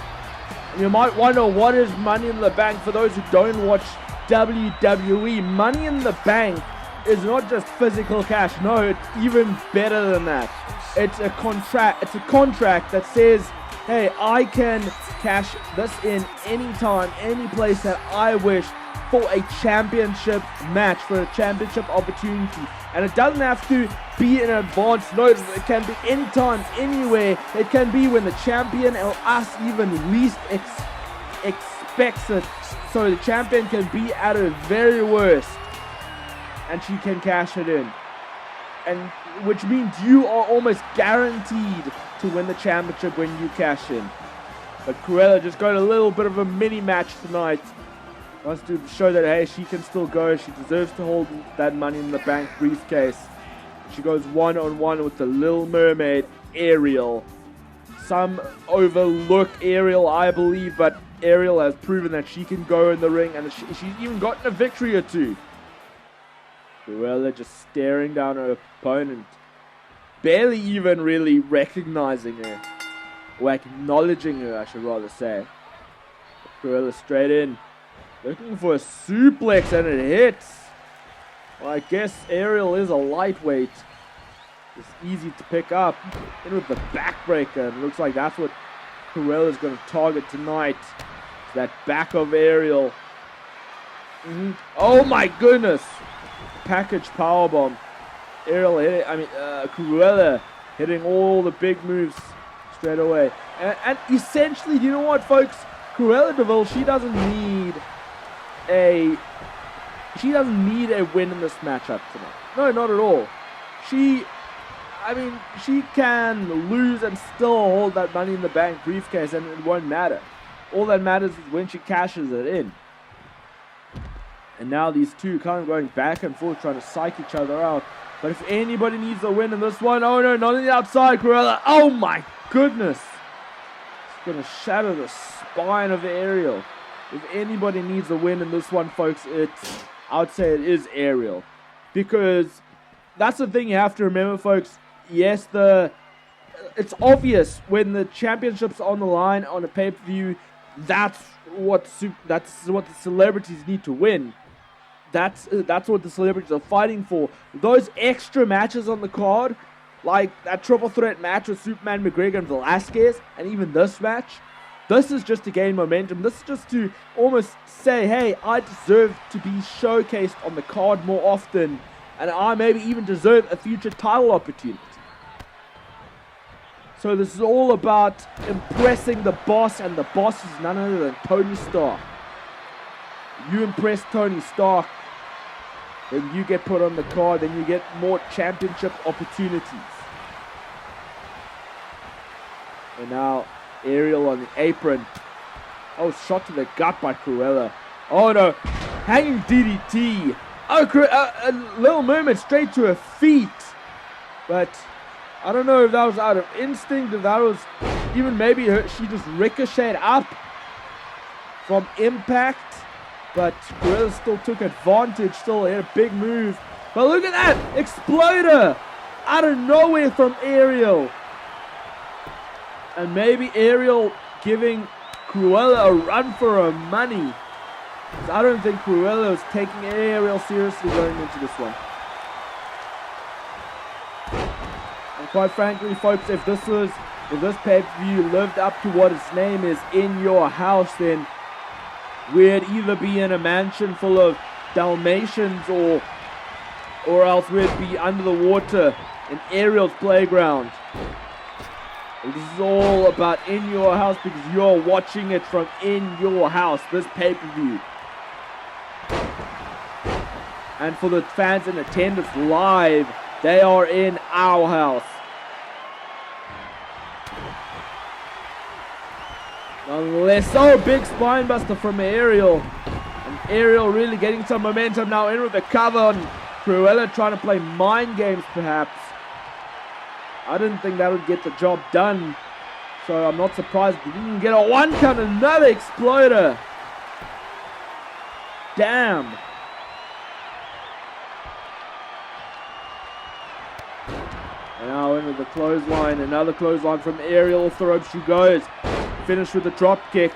You might wonder, what is Money in the Bank? For those who don't watch WWE, Money in the Bank is not just physical cash. No, it's even better than that. It's a contract. It's a contract that says, hey, I can cash this in anytime, any place that I wish for a championship match, for a championship opportunity. And it doesn't have to be in advance notice. It can be anytime, anywhere. It can be when the champion or us even least expects it. So the champion can be at her very worst, and she can cash it in. And which means you are almost guaranteed to win the championship when you cash in. But Cruella just got a little bit of a mini match tonight. Wants to show that, hey, she can still go. She deserves to hold that Money in the Bank briefcase. She goes one-on-one with the Little Mermaid, Ariel. Some overlook Ariel, I believe, but Ariel has proven that she can go in the ring, and she's even gotten a victory or two. Cruella just staring down her opponent, barely even really recognizing her, or acknowledging her, I should rather say. Cruella straight in, looking for a suplex, and it hits. Well, I guess Ariel is a lightweight. It's easy to pick up. In with the backbreaker. It looks like that's what Cruella's going to target tonight. It's that back of Ariel. Oh my goodness! Package powerbomb. Ariel hit it. Cruella hitting all the big moves straight away. And essentially, you know what, folks? Cruella DeVille, she doesn't need a win in this matchup tonight. No, not at all. She can lose and still hold that Money in the Bank briefcase, and it won't matter. All that matters is when she cashes it in. And now these two kind of going back and forth, trying to psych each other out. But if anybody needs a win in this one, oh no, not on the outside, Cruella. Oh my goodness. It's going to shatter the spine of Ariel. If anybody needs a win in this one, folks, I would say it is Ariel. Because that's the thing you have to remember, folks. Yes, it's obvious when the championship's on the line on a pay-per-view, that's what the celebrities need to win. That's what the celebrities are fighting for. Those extra matches on the card, like that triple threat match with Superman, McGregor, and Velasquez, and even this match, this is just to gain momentum. This is just to almost say, hey, I deserve to be showcased on the card more often, and I maybe even deserve a future title opportunity. So this is all about impressing the boss, and the boss is none other than Tony Stark. You impress Tony Stark, then you get put on the card, then you get more championship opportunities. And now Ariel on the apron. Oh, shot to the gut by Cruella. Oh no, hanging DDT. Oh, Little Mermaid straight to her feet. But I don't know if that was out of instinct, if that was even maybe she just ricocheted up from impact. But Cruella still took advantage, still had a big move. But look at that, Exploder out of nowhere from Ariel. And maybe Ariel giving Cruella a run for her money. I don't think Cruella is taking Ariel seriously going into this one. And quite frankly, folks, if this pay-per-view lived up to what its name is, In Your House, then we'd either be in a mansion full of Dalmatians or else we'd be under the water in Ariel's playground. This is all about In Your House because you're watching it from In Your House, this pay-per-view. And for the fans in attendance live, they are in our house. Nonetheless, big spine buster from Ariel. And Ariel really getting some momentum now in with the cover on Cruella, trying to play mind games perhaps. I didn't think that would get the job done. So I'm not surprised they didn't get a one count, another Exploder. Damn. And now into the clothesline, another clothesline from Ariel, off the rope she goes. Finished with a drop kick.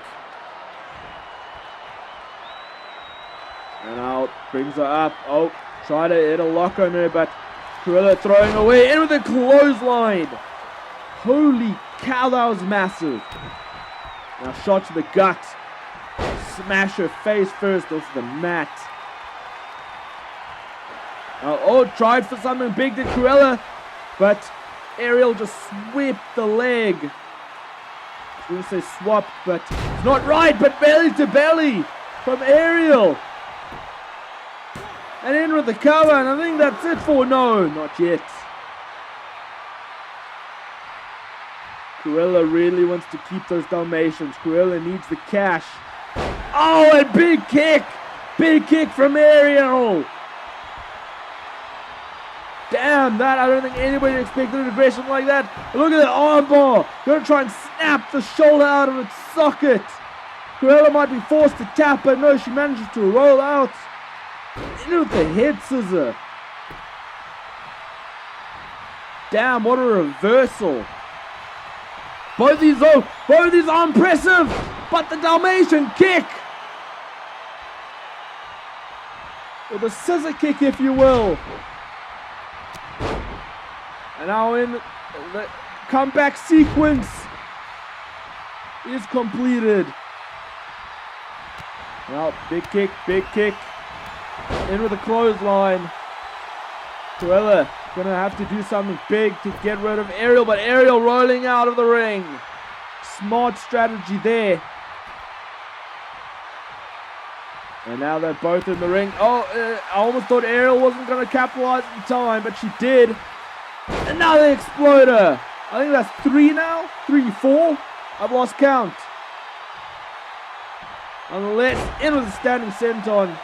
And now brings her up. Oh, try to hit a lock on her, but Cruella throwing away in with a clothesline. Holy cow, that was massive. Now shot to the gut. Smash her face first off the mat. Now, tried for something big, did Cruella, but Ariel just swept the leg. I was going to say swapped, but it's not right, but belly to belly from Ariel. And in with the cover, and I think that's it for... No, not yet. Cruella really wants to keep those Dalmatians. Cruella needs the cash. Oh, and big kick! Big kick from Ariel! Damn, that, I don't think anybody expected an aggression like that. Look at the armbar. Gonna try and snap the shoulder out of its socket. Cruella might be forced to tap, but no, she manages to roll out. In with the head scissor. Damn, what a reversal. Both these are impressive, but the Dalmatian kick. Or the scissor kick, if you will. And now in the comeback sequence is completed. Now, big kick. In with a clothesline. Cruella gonna have to do something big to get rid of Ariel, but Ariel rolling out of the ring. Smart strategy there. And now they're both in the ring. I almost thought Ariel wasn't gonna capitalize in time, but she did. Another Exploder. I think that's 3 now. 3, 4. I've lost count. Nonetheless, in with a standing senton.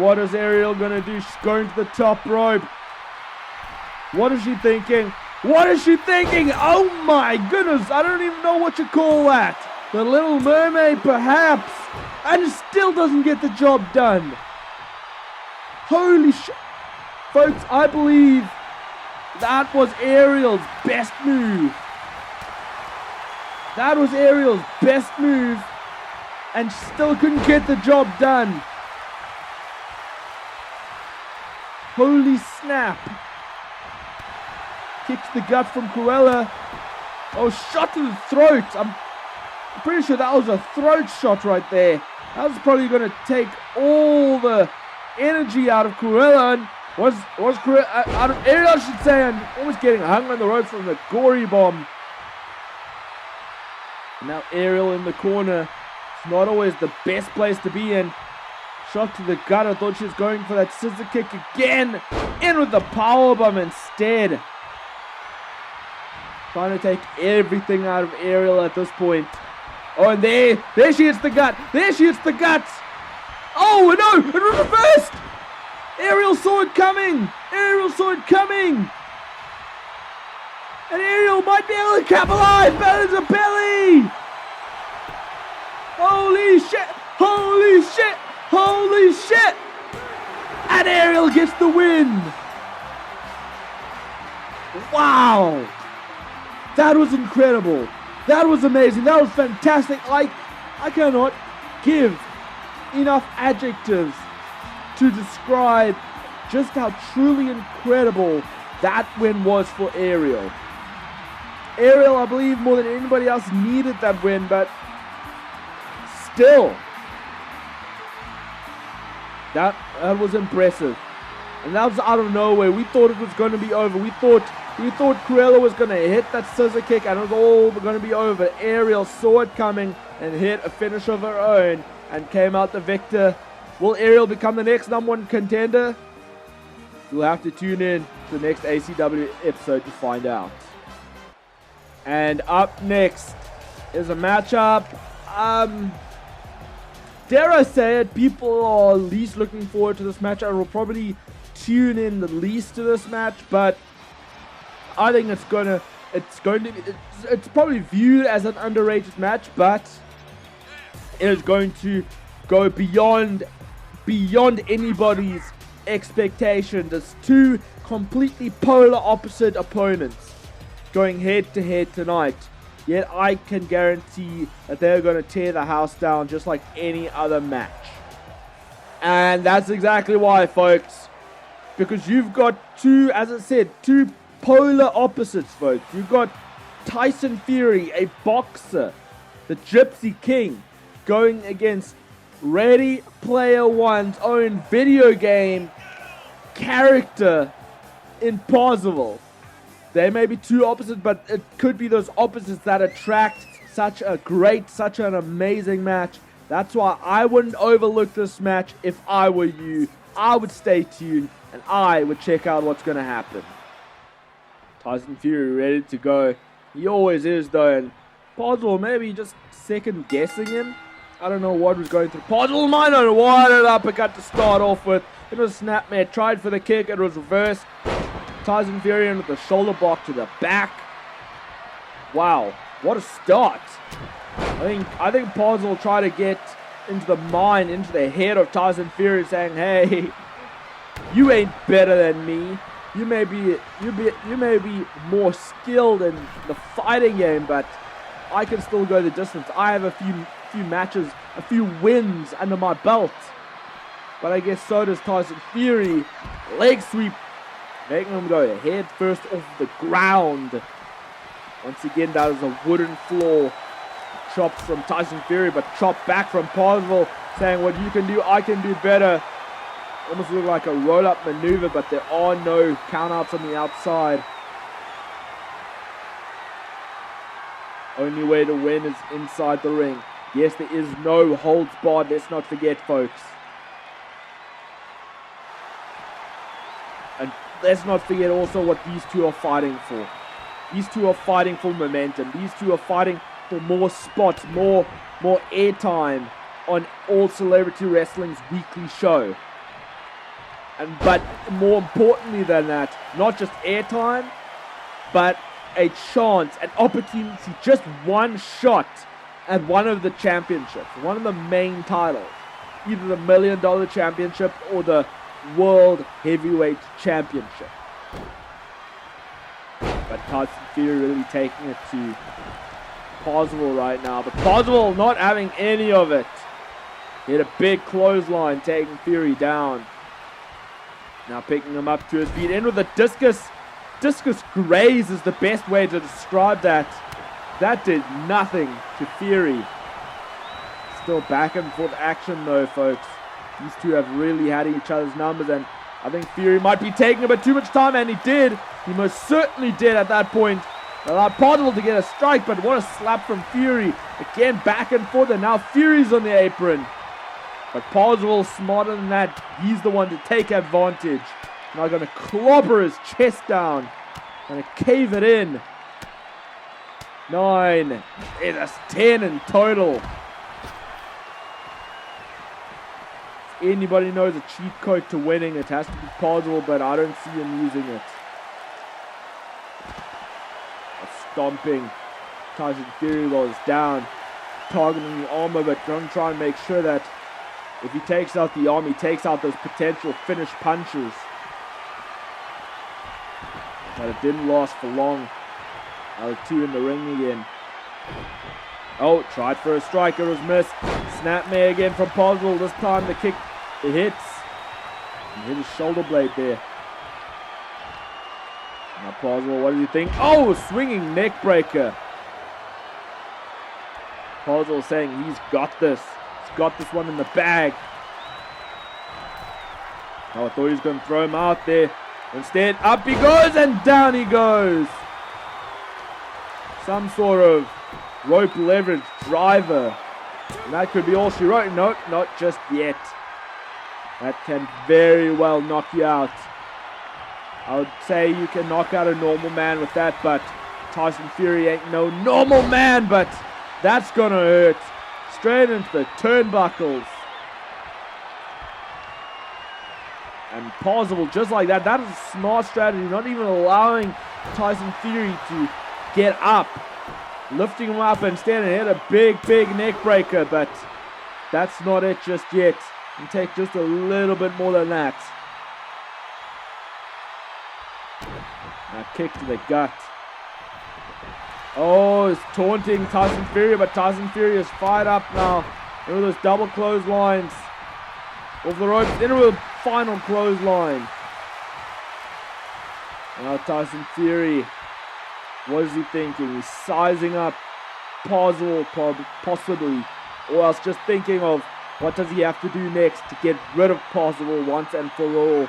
What is Ariel gonna do? She's going to the top rope. What is she thinking? Oh my goodness, I don't even know what you call that. The Little Mermaid perhaps. And it still doesn't get the job done. Holy shit. Folks, I believe that was Ariel's best move. And she still couldn't get the job done. Holy snap. Kick to the gut from Cruella. Oh, shot to the throat. I'm pretty sure that was a throat shot right there. That was probably going to take all the energy out of Cruella. And was Cruella, out of Ariel, I should say, and almost getting hung on the ropes from the gory bomb. Now Ariel in the corner. It's not always the best place to be in. Shot to the gut. I thought she was going for that scissor kick again. In with the powerbomb instead. Trying to take everything out of Ariel at this point. Oh, and there she hits the gut. There she hits the gut. Oh, no, it was reversed. Ariel saw it coming. Ariel saw it coming. And Ariel might be able to capitalize. Belly to belly. Holy shit. Holy shit. Holy shit. And Ariel gets the win. Wow. That was incredible. That was amazing. That was fantastic. I cannot give enough adjectives to describe just how truly incredible that win was for Ariel. Ariel, I believe, more than anybody else needed that win, but still, that was impressive. And that was out of nowhere. We thought it was going to be over. We thought Cruella was going to hit that scissor kick and it was all going to be over. Ariel saw it coming and hit a finish of her own and came out the victor. Will Ariel become the next #1 contender? You'll have to tune in to the next ACW episode to find out. And up next is a matchup. Dare I say it, people are least looking forward to this match. I will probably tune in the least to this match, but I think it's probably viewed as an underrated match, but it is going to go beyond anybody's expectations. It's two completely polar opposite opponents going head to head tonight. Yet I can guarantee that they're going to tear the house down just like any other match. And that's exactly why, folks. Because you've got two, as I said, two polar opposites, folks. You've got Tyson Fury, a boxer, the Gypsy King, going against Ready Player One's own video game character in Parzival. They may be two opposites, but it could be those opposites that attract such an amazing match. That's why I wouldn't overlook this match if I were you. I would stay tuned and I would check out what's going to happen. Tyson Fury ready to go. He always is, though. And Parzival maybe just second guessing him. I don't know what was going through Parzival mind on what an uppercut to start off with. It was snapmare. Tried for the kick. It was reversed. Tyson Fury in with the shoulder block to the back. Wow, what a start. I think Parzival tried to get into the mind, into the head of Tyson Fury, saying, hey, you ain't better than me. You may be more skilled in the fighting game, but I can still go the distance. I have a few matches, a few wins under my belt. But I guess so does Tyson Fury. Leg sweep, making him go head first off the ground. Once again, that is a wooden floor. Chops from Tyson Fury, but chopped back from Parzival, saying what you can do, I can do better. Almost look like a roll-up maneuver, but there are no count-outs on the outside. Only way to win is inside the ring. Yes, there is no holds barred, let's not forget, folks. And let's not forget also what these two are fighting for. These two are fighting for momentum. These two are fighting for more spots, more airtime on All Celebrity Wrestling's weekly show. But more importantly than that, not just airtime, but a chance, an opportunity, just one shot at one of the championships, one of the main titles, either the $1 Million Championship or the World Heavyweight Championship. But Tyson Fury really taking it to Parzival right now, but Parzival not having any of it. He had a big clothesline taking Fury down. Now picking him up to his feet, in with a discus. Discus graze is the best way to describe that. That did nothing to Fury. Still back and forth action though, folks. These two have really had each other's numbers, and I think Fury might be taking a bit too much time, and he did. He most certainly did at that point. Allowed Parzival to get a strike, but what a slap from Fury. Again, back and forth, and now Fury's on the apron. But Parzival's smarter than that. He's the one to take advantage. Now going to clobber his chest down. Going to cave it in. 9. That's 10 in total. If anybody knows a cheat code to winning, it has to be Parzival, but I don't see him using it. Stomping. Tyson Fury was down, targeting the armor, but going to try and make sure that if he takes out the arm, he takes out those potential finish punches. But it didn't last for long. Now 2 in the ring again. Oh, tried for a strike, it was missed. Snapmare again from Parzival. This time the kick, it hits. He hit his shoulder blade there. Now Parzival, what do you think? Oh, swinging neck breaker. Parzival saying he's got this. He's got this one in the bag. Oh, I thought he was going to throw him out there. Instead, up he goes and down he goes. Some sort of rope leverage driver. And that could be all she wrote. Nope, not just yet. That can very well knock you out. I would say you can knock out a normal man with that, but Tyson Fury ain't no normal man, but that's gonna hurt. Straight into the turnbuckles. And Parzival, just like that, that is a smart strategy, not even allowing Tyson Fury to get up. Lifting him up and standing hit a big neck breaker, but that's not it just yet. And take just a little bit more than that. Now kick to the gut. Oh, it's taunting Tyson Fury, but Tyson Fury is fired up now. Into those double clotheslines. Off the ropes, into a final clothesline. Now Tyson Fury, what is he thinking? He's sizing up Parzival possibly, or else just thinking of what does he have to do next to get rid of Parzival once and for all.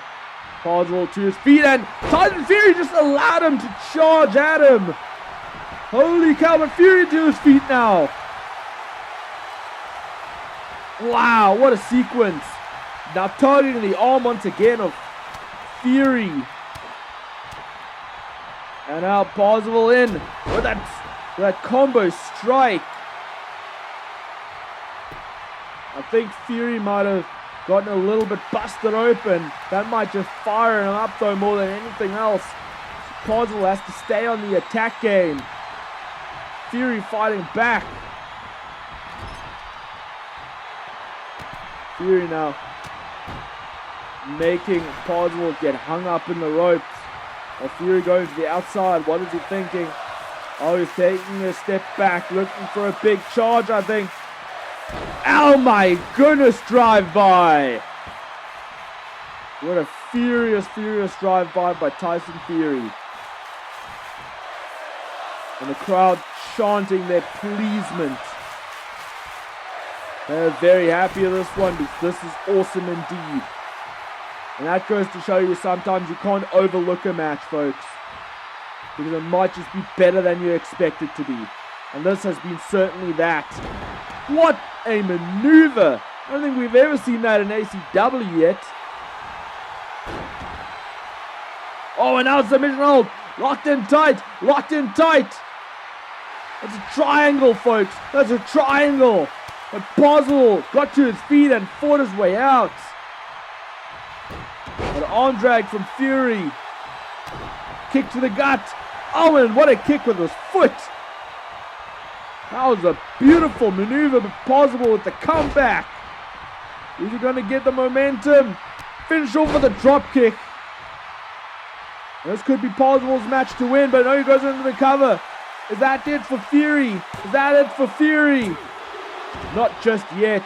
Parzival to his feet, and Tyson Fury just allowed him to charge at him. Holy cow, but Fury to his feet now. Wow, what a sequence. Now targeting the arm once again of Fury. And now Parzival in with that combo strike. I think Fury might have gotten a little bit busted open. That might just fire him up though more than anything else. Parzival has to stay on the attack game. Fury fighting back. Fury now making Parzival get hung up in the ropes. While Fury going to the outside. What is he thinking? Oh, he's taking a step back, looking for a big charge, I think. Oh my goodness, drive-by! What a furious drive-by by Tyson Fury. And the crowd chanting their pleasement. They're very happy with this one because this is awesome indeed. And that goes to show you sometimes you can't overlook a match, folks. Because it might just be better than you expect it to be. And this has been certainly that. What a maneuver! I don't think we've ever seen that in ACW yet. Oh, and now submission hold. Locked in tight. Locked in tight. That's a triangle, folks. That's a triangle. But Parzival got to his feet and fought his way out. An arm drag from Fury. Kick to the gut. Oh, and what a kick with his foot. That was a beautiful maneuver, but Parzival with the comeback. Is he going to get the momentum? Finish off with a drop kick. This could be Parzival's match to win, but no, he goes into the cover. Is that it for Fury? Is that it for Fury? Not just yet.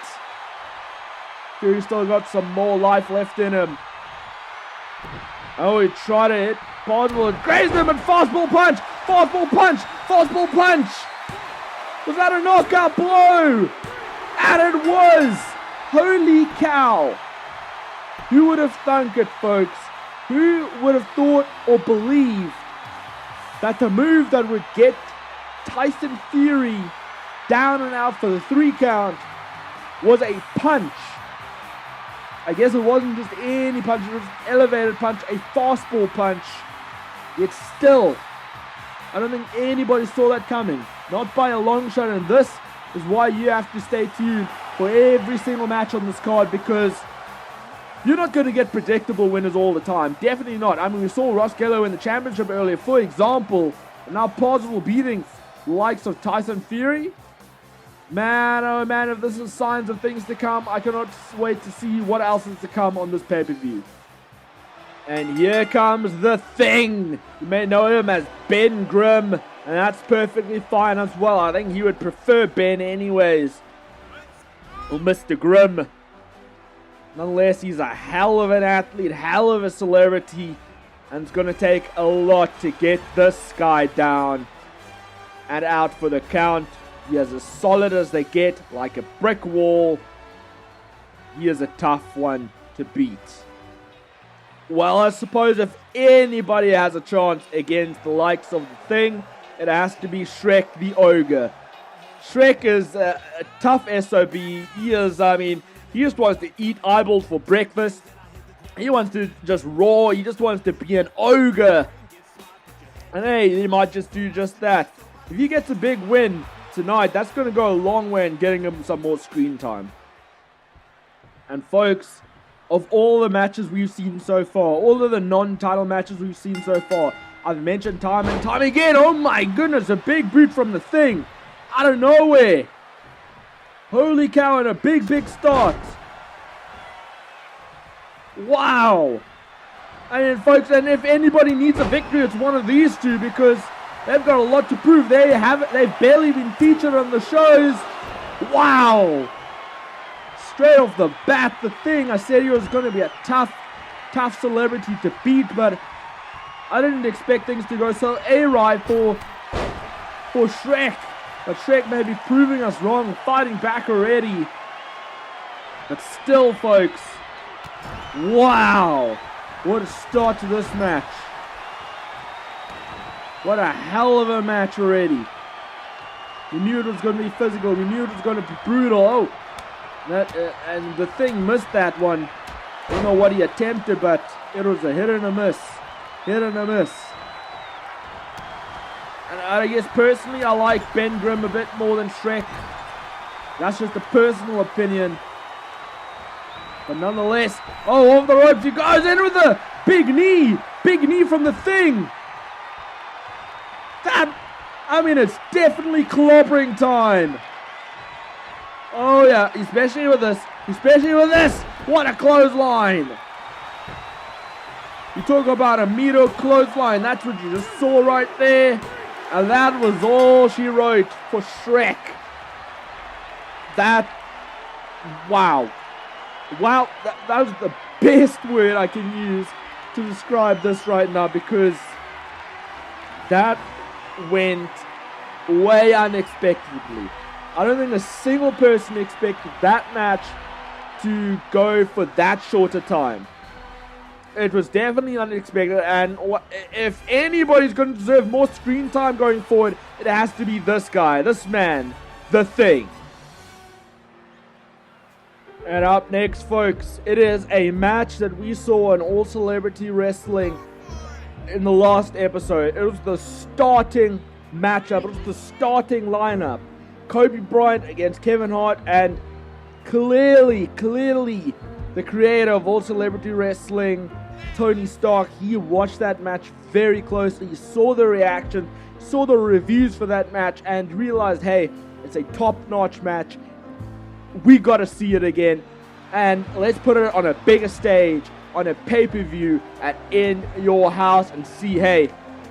Fury still got some more life left in him. Oh, he tried to hit Parzival and grazed him, and fastball punch! Fastball punch! Fastball punch! Was that a knockout blow? And it was! Holy cow! Who would have thunk it, folks? Who would have thought or believed that the move that would get Tyson Fury down and out for the 3 count was a punch? I guess it wasn't just any punch, it was an elevated punch, a fastball punch. Yet still, I don't think anybody saw that coming. Not by a long shot, and this is why you have to stay tuned for every single match on this card, because you're not going to get predictable winners all the time. Definitely not. I mean, we saw Ross Gello in the championship earlier, for example, and now Parzival beating the likes of Tyson Fury. Man, oh man, if this is signs of things to come, I cannot wait to see what else is to come on this pay-per-view. And here comes the Thing. You may know him as Ben Grimm, and that's perfectly fine as well. I think he would prefer Ben anyways. Or Mr. Grimm. Nonetheless, he's a hell of an athlete, hell of a celebrity, and it's going to take a lot to get this guy down and out for the count. He is as solid as they get, like a brick wall. He is a tough one to beat. Well, I suppose if anybody has a chance against the likes of the Thing, it has to be Shrek the Ogre. Shrek is a tough SOB. He is, he just wants to eat eyeballs for breakfast. He wants to just roar. He just wants to be an ogre. And hey, he might just do just that. If he gets a big win tonight, that's going to go a long way in getting him some more screen time. And folks, of all the matches we've seen so far, all of the non-title matches we've seen so far, I've mentioned time and time again, oh my goodness, a big boot from the Thing. Out of nowhere. Holy cow, and a big start. Wow. I mean, folks, and if anybody needs a victory, it's one of these two, because they've got a lot to prove. They've barely been featured on the shows. Wow. Straight off the bat, the Thing, I said he was going to be a tough celebrity to beat, but I didn't expect things to go so awry for Shrek. But Shrek may be proving us wrong, fighting back already. But still, folks, wow. What a start to this match. What a hell of a match already. We knew it was going to be physical. We knew it was going to be brutal. Oh, and the Thing missed that one. I don't know what he attempted, but it was a hit and a miss. Hit and a miss. And I guess personally, I like Ben Grimm a bit more than Shrek. That's just a personal opinion. But nonetheless, oh, off the ropes he goes in with a big knee. Big knee from the Thing. It's definitely clobbering time. Oh yeah, especially with this. What a clothesline. You talk about a meter clothesline. That's what you just saw right there. And that was all she wrote for Shrek. Wow. Wow, that was the best word I can use to describe this right now, because that went way unexpectedly. I don't think a single person expected that match to go for that short a time. It was definitely unexpected, and if anybody's going to deserve more screen time going forward, it has to be this guy, this man, the Thing. And up next, folks, it is a match that we saw in All Celebrity Wrestling in the last episode. It was the starting matchup, it was the starting lineup. Kobe Bryant against Kevin Hart, and clearly, the creator of All Celebrity Wrestling, Tony Stark, he watched that match very closely. He saw the reaction, saw the reviews for that match, and realized, hey, it's a top-notch match. We gotta see it again, and let's put it on a bigger stage, on a pay-per-view, at In Your House, and see, hey,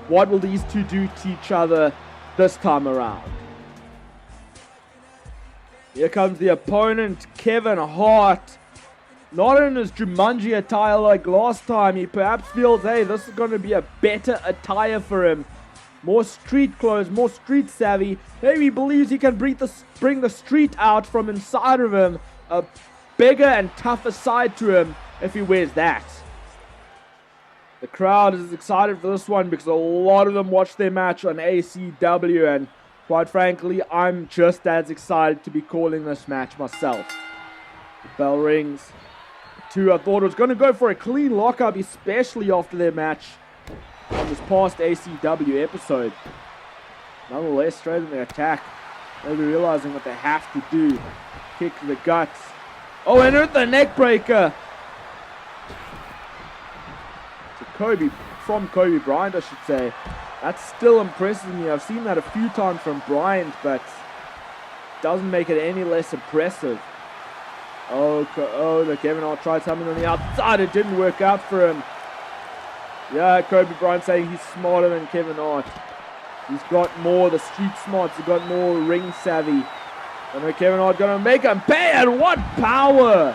what will these two do to each other this time around? Here comes the opponent, Kevin Hart. Not in his Jumanji attire like last time. He perhaps feels, hey, this is going to be a better attire for him. More street clothes, more street savvy. Maybe he believes he can bring the street out from inside of him. A bigger and tougher side to him if he wears that. The crowd is excited for this one because a lot of them watched their match on ACW, and quite frankly, I'm just as excited to be calling this match myself. The bell rings. I thought it was going to go for a clean lockup, especially after their match on this past ACW episode. Nonetheless, straight in the attack. Maybe realizing what they have to do. Kick to the guts. Oh, and with the neck breaker. From Kobe Bryant, I should say. That's still impressive me. I've seen that a few times from Bryant, but doesn't make it any less impressive. Oh, look, Kevin Hart tried something on the outside. It didn't work out for him. Yeah, Kobe Bryant saying he's smarter than Kevin Hart. He's got more the street smarts. He's got more ring savvy. I know Kevin Hart gonna make him pay, and what power!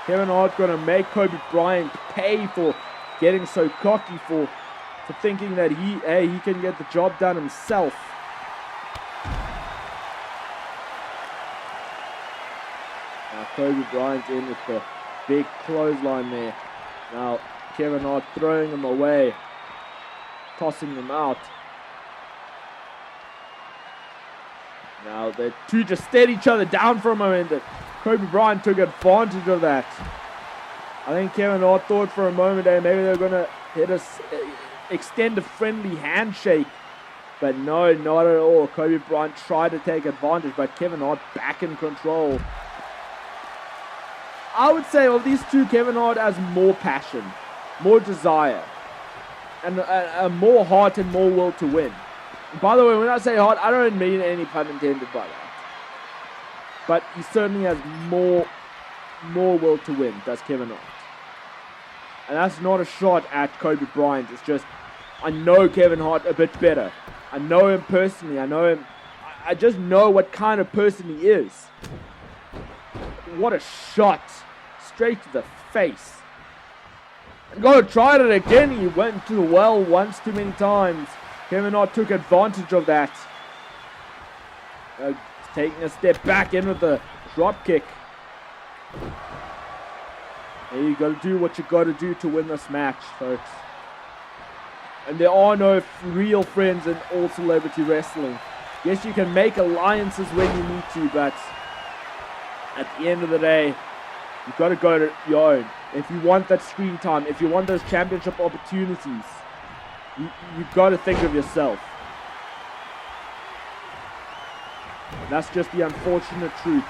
Kevin Hart gonna make Kobe Bryant pay for getting so cocky, for thinking that he can get the job done himself. Now Kobe Bryant in with the big clothesline there. Now Kevin Hart throwing him away, tossing him out. Now the two just stayed each other down for a moment. Kobe Bryant took advantage of that. I think Kevin Hart thought for a moment that maybe they're going to extend a friendly handshake. But no, not at all. Kobe Bryant tried to take advantage, but Kevin Hart back in control. I would say of these two, Kevin Hart has more passion, more desire, and more heart and more will to win. By the way, when I say heart, I don't mean any pun intended by that. But he certainly has more will to win, does Kevin Hart. And that's not a shot at Kobe Bryant. It's just, I know Kevin Hart a bit better. I know him personally. I know him. I just know what kind of person he is. What a shot. Straight to the face. And go tried it again. He went to the well once too many times. Kevin Hart took advantage of that. Taking a step back in with the drop kick. And you got to do what you got to do to win this match, folks. And there are no real friends in all celebrity wrestling. Yes, you can make alliances when you need to, but at the end of the day, you've got to go to your own. If you want that screen time, if you want those championship opportunities, you've got to think of yourself. That's just the unfortunate truth.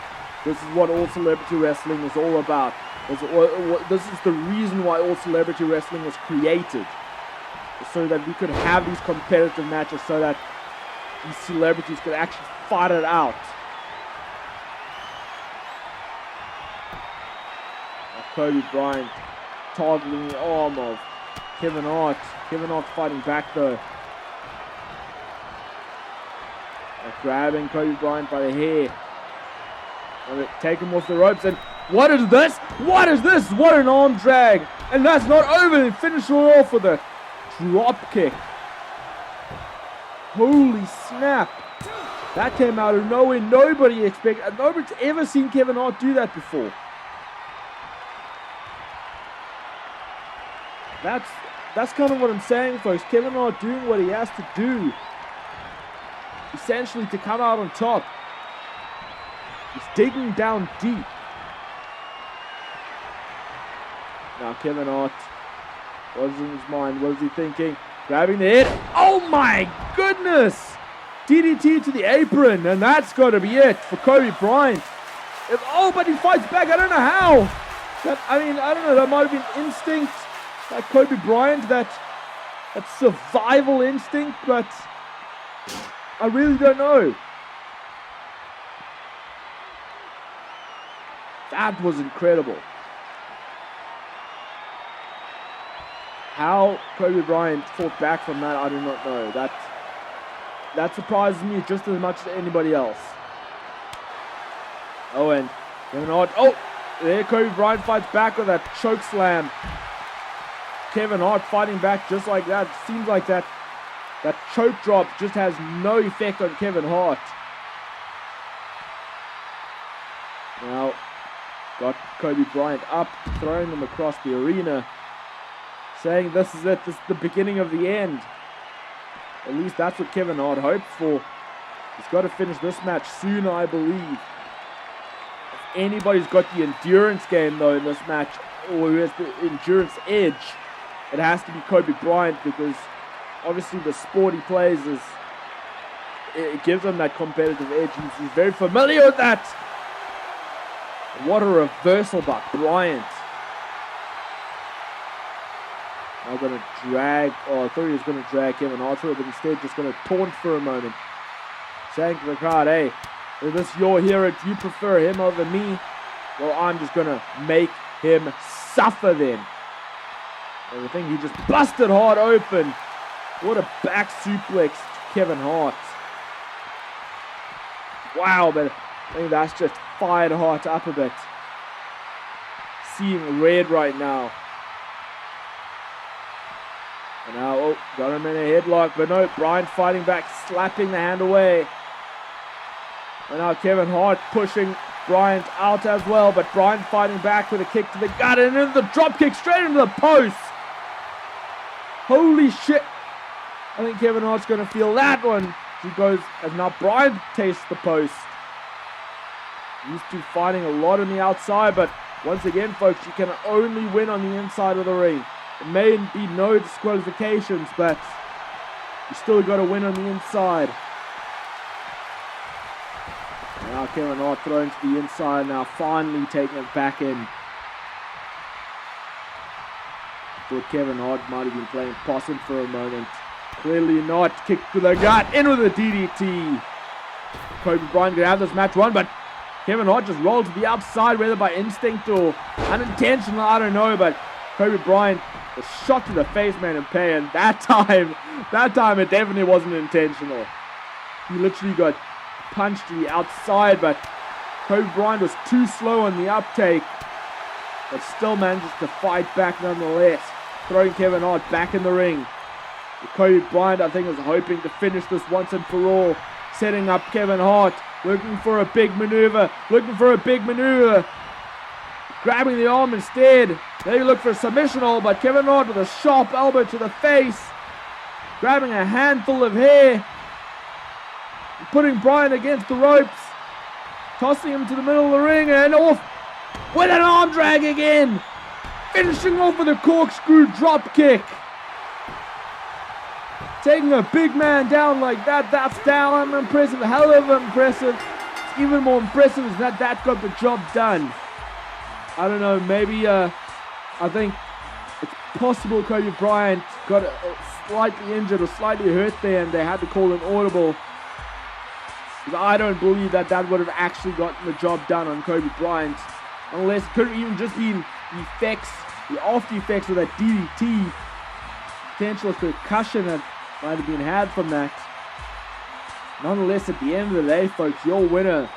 This is what all celebrity wrestling is all about. This is the reason why all celebrity wrestling was created. So that we could have these competitive matches, so that these celebrities could actually fight it out. Now Kobe Bryant targeting the arm of Kevin Hart. Kevin Hart fighting back though. Grabbing Kobe Bryant by the hair. And take him off the ropes. And what is this? What is this? What an arm drag. And that's not over. They finish it off with a drop kick. Holy snap. That came out of nowhere. Nobody expected. Nobody's ever seen Kevin Hart do that before. That's kind of what I'm saying, folks. Kevin Hart doing what he has to do. Essentially to come out on top. He's digging down deep. Now Kevin Hart, what is in his mind? What is he thinking? Grabbing the head. Oh my goodness! DDT to the apron, and that's got to be it for Kobe Bryant. But he fights back. I don't know how. I don't know. That might have been instinct, like Kobe Bryant, that survival instinct, but I really don't know. That was incredible. How Kobe Bryant fought back from that, I do not know. That surprises me just as much as anybody else. Oh, and Kevin Hart. Oh, there Kobe Bryant fights back with that choke slam. Kevin Hart fighting back just like that. It seems like that choke drop just has no effect on Kevin Hart. Now, got Kobe Bryant up, throwing him across the arena, saying this is it, this is the beginning of the end. At least that's what Kevin Hart hoped for. He's got to finish this match soon, I believe. If anybody's got the endurance game, though, in this match, or who has the endurance edge, it has to be Kobe Bryant, because obviously the sport he plays it gives him that competitive edge. He's very familiar with that. What a reversal by Bryant. Now going to drag, I thought he was going to drag Kevin Hart through, but instead just going to taunt for a moment. Saying to the crowd, hey, is this your hero? Do you prefer him over me? Well, I'm just going to make him suffer then. And I think he just busted Hart open. What a back suplex to Kevin Hart. Wow, but I think that's just fired Hart up a bit. Seeing red right now. And now, got him in a headlock, but no, Bryant fighting back, slapping the hand away. And now Kevin Hart pushing Bryant out as well, but Bryant fighting back with a kick to the gut and into the drop kick straight into the post. Holy shit. I think Kevin Hart's going to feel that one. He goes, and now Bryant tastes the post. These two fighting a lot on the outside, but once again, folks, you can only win on the inside of the ring. There may be no disqualifications, but you still got to win on the inside. Now Kevin Hart thrown to the inside, now finally taking it back in. Thought Kevin Hart might have been playing possum for a moment. Clearly not. Kick to the gut, in with a DDT. Kobe Bryant going to have this match won, but Kevin Hart just rolled to the outside, whether by instinct or unintentional, I don't know, but Kobe Bryant was shot to the face, man, in pain. That time it definitely wasn't intentional. He literally got punched to the outside, but Kobe Bryant was too slow on the uptake, but still manages to fight back nonetheless, throwing Kevin Hart back in the ring. Kobe Bryant, I think, is hoping to finish this once and for all, setting up Kevin Hart, looking for a big maneuver, grabbing the arm instead. They look for a submission hold, but Kevin Hart with a sharp elbow to the face, grabbing a handful of hair, putting Bryant against the ropes, tossing him to the middle of the ring, and off with an arm drag again, finishing off with a corkscrew drop kick. Taking a big man down like that, that's damn impressive, hell of impressive. Even more impressive is that got the job done. I don't know, maybe, I think it's possible Kobe Bryant got slightly injured or slightly hurt there and they had to call an audible. Because I don't believe that would have actually gotten the job done on Kobe Bryant. Unless it could have even just been the effects, the after effects of that DDT. Potential concussion that might have been had from that. Nonetheless, at the end of the day, folks, your winner,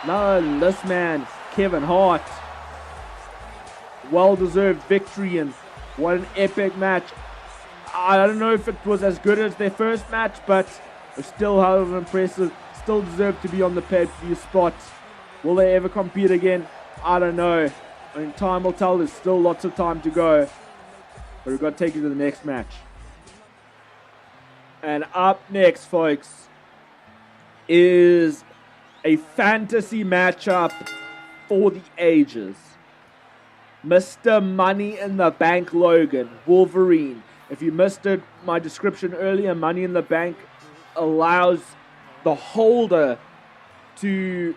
none other than this man, Kevin Hart. Well-deserved victory, and what an epic match. I don't know if it was as good as their first match, but it's still hell of impressive. Still deserve to be on the pay-per-view spot. Will they ever compete again? I don't know. I mean, time will tell. There's still lots of time to go. But we've got to take you to the next match. And up next, folks, is a fantasy matchup for the ages. Mr. Money in the Bank Logan, Wolverine. If you missed it, my description earlier, Money in the Bank allows the holder to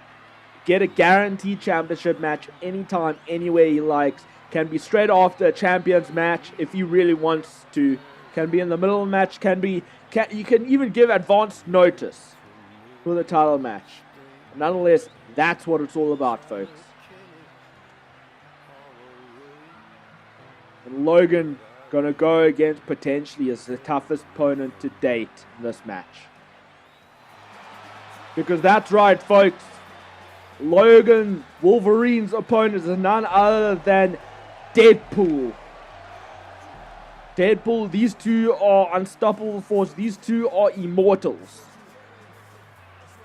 get a guaranteed championship match anytime, anywhere he likes. Can be straight after a champions match if he really wants to. Can be in the middle of the match. You can even give advance notice for the title match. Nonetheless, that's what it's all about, folks. And Logan gonna go against potentially as the toughest opponent to date in this match. Because that's right, folks. Logan, Wolverine's opponent, is none other than Deadpool. Deadpool, these two are unstoppable force. These two are immortals.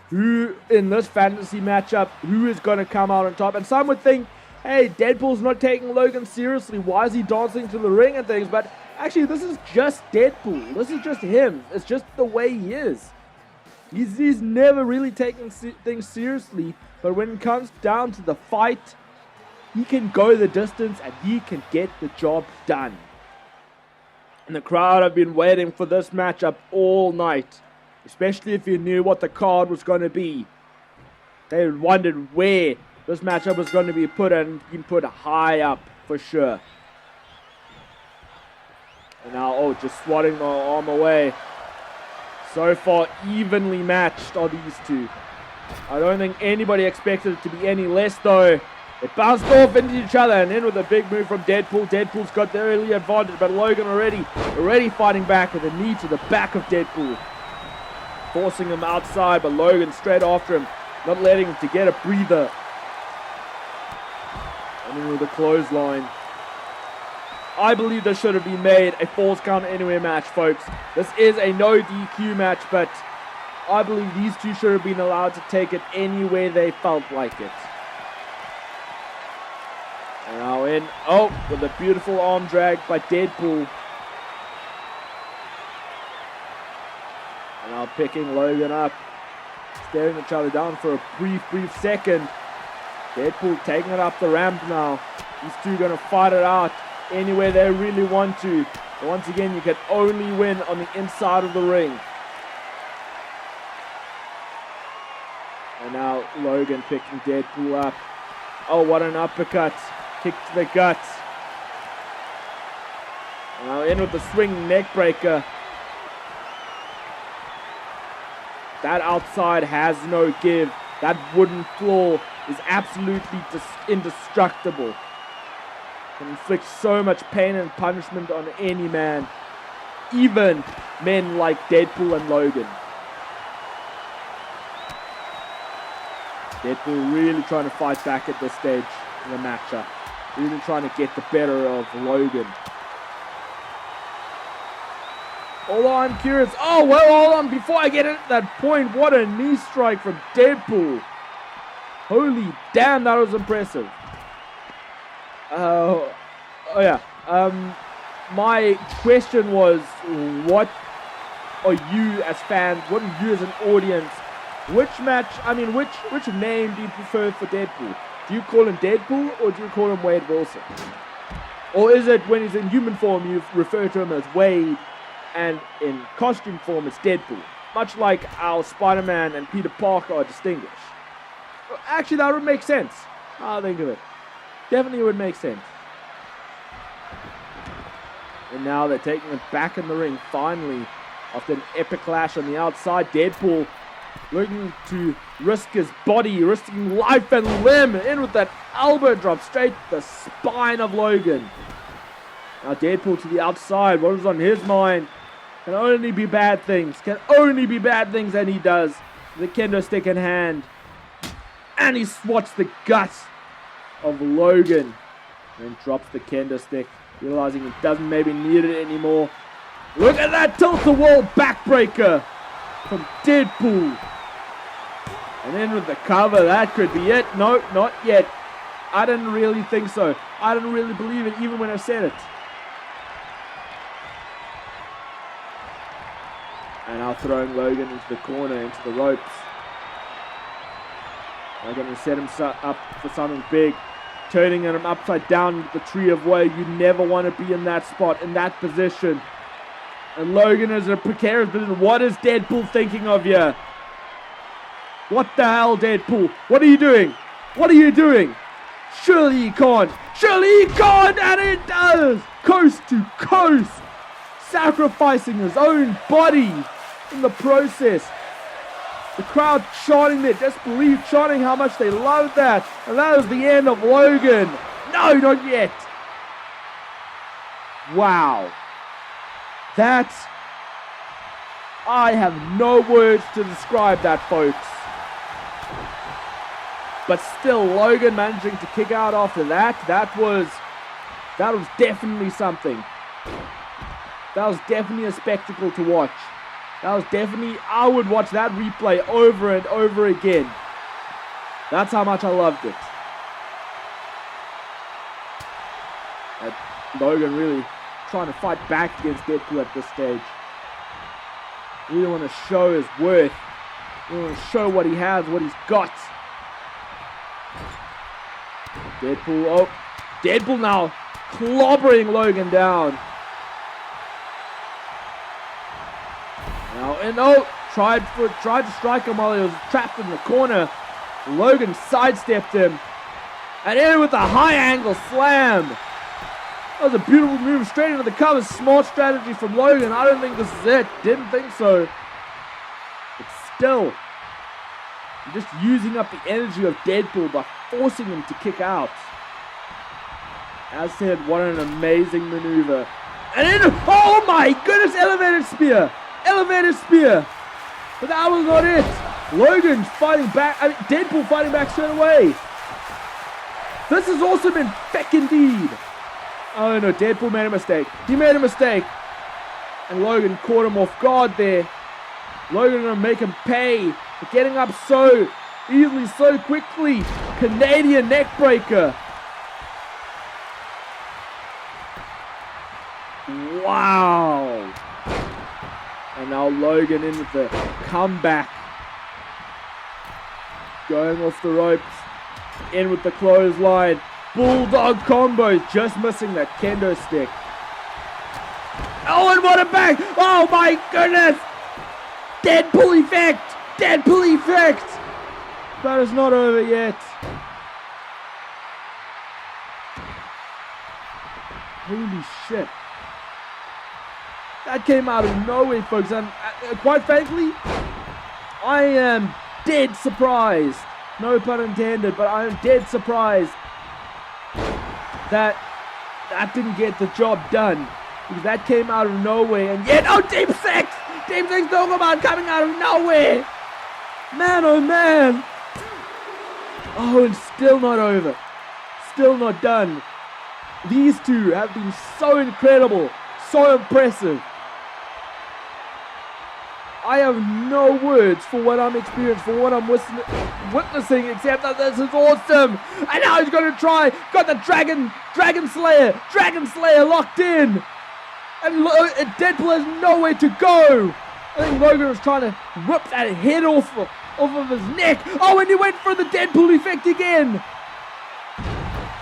Who, in this fantasy matchup, who is going to come out on top? And some would think, hey, Deadpool's not taking Logan seriously. Why is he dancing to the ring and things? But actually, this is just Deadpool. This is just him. It's just the way he is. He's never really taking things seriously. But when it comes down to the fight, he can go the distance and he can get the job done. And the crowd have been waiting for this matchup all night. Especially if you knew what the card was going to be. They wondered where this matchup was going to be put, and been put high up for sure. And now, just swatting the arm away. So far, evenly matched are these two. I don't think anybody expected it to be any less, though. They bounced off into each other, and then with a big move from Deadpool. Deadpool's got the early advantage, but Logan already fighting back with a knee to the back of Deadpool. Forcing him outside, but Logan straight after him, not letting him to get a breather. And then with a clothesline. I believe this should have been made a Falls Count Anywhere match, folks. This is a no DQ match, but I believe these two should have been allowed to take it anywhere they felt like it. And now in, with a beautiful arm drag by Deadpool. And now picking Logan up. Staring each other down for a brief second. Deadpool taking it up the ramp now. These two are going to fight it out anywhere they really want to. But once again, you can only win on the inside of the ring. And now Logan picking Deadpool up. Oh, what an uppercut. Kick to the gut. And now in with the swinging neck breaker. That outside has no give. That wooden floor is absolutely indestructible. Can inflict so much pain and punishment on any man. Even men like Deadpool and Logan. Deadpool really trying to fight back at this stage in the matchup. Really trying to get the better of Logan. Although I'm curious. Oh, well, hold on. Before I get into that point, what a knee strike from Deadpool. Holy damn, that was impressive. My question was, what are you as fans, what are you as an audience, which name do you prefer for Deadpool? Do you call him Deadpool or do you call him Wade Wilson? Or is it when he's in human form you refer to him as Wade and in costume form it's Deadpool? Much like our Spider-Man and Peter Parker are distinguished. Actually, that would make sense. I'll think of it. Definitely would make sense. And now they're taking it back in the ring, finally, after an epic clash on the outside. Deadpool looking to risk his body, risking life and limb, in with that elbow drop straight to the spine of Logan. Now Deadpool to the outside. What was on his mind? Can only be bad things. Can only be bad things, and he does. The kendo stick in hand. And he swats the guts of Logan. And then drops the kendo stick, realizing he doesn't maybe need it anymore. Look at that tilt-the-wall backbreaker from Deadpool. And then with the cover, that could be it. No, not yet. I didn't really think so. I didn't really believe it even when I said it. And now throwing Logan into the corner, into the ropes. They're going to set him up for something big. Turning him upside down into the tree of woe. You never want to be in that spot, in that position. And Logan is in a precarious position. What is Deadpool thinking of you? What the hell, Deadpool? What are you doing? What are you doing? Surely he can't. Surely he can't, and it does! Coast to coast. Sacrificing his own body in the process. The crowd chanting their disbelief, chanting how much they love that. And that is the end of Logan. No, not yet. Wow. That, I have no words to describe that, folks. But still, Logan managing to kick out after that, that was definitely something. That was definitely a spectacle to watch. That was definitely, I would watch that replay over and over again. That's how much I loved it. And Logan really trying to fight back against Deadpool at this stage. He really want to show his worth. He want to show what he has, what he's got. Deadpool now clobbering Logan down. Tried to strike him while he was trapped in the corner. Logan sidestepped him. And in with a high angle slam. That was a beautiful move straight into the cover. Smart strategy from Logan. I don't think this is it. Didn't think so. But still, you're just using up the energy of Deadpool by forcing him to kick out. As said, what an amazing maneuver. And then, oh my goodness, elevated spear. Elevated spear. But that was not it. Logan's fighting back. Deadpool fighting back straight away. This has also been feck indeed. Oh no, Deadpool made a mistake. He made a mistake. And Logan caught him off guard there. Logan gonna make him pay for getting up so easily, so quickly. Canadian neckbreaker. Wow. And now Logan in with the comeback. Going off the ropes. In with the clothesline. Bulldog combo. Just missing that kendo stick. Oh, and what a bang. Oh my goodness. Deadpool effect. Deadpool effect. That is not over yet. Holy shit. That came out of nowhere, folks, and quite frankly, I am dead surprised. No pun intended, but I am dead surprised that didn't get the job done. Because that came out of nowhere, and yet, oh, Deep Six! Deep Six talk about coming out of nowhere! Man, oh man! Oh, and still not over. Still not done. These two have been so incredible, so impressive. I have no words for what I'm experiencing, for what I'm witnessing, except that this is awesome. And now he's going to try. Got the Dragon Slayer locked in. And Deadpool has nowhere to go. I think Logan was trying to rip that head off of his neck. Oh, and he went for the Deadpool effect again.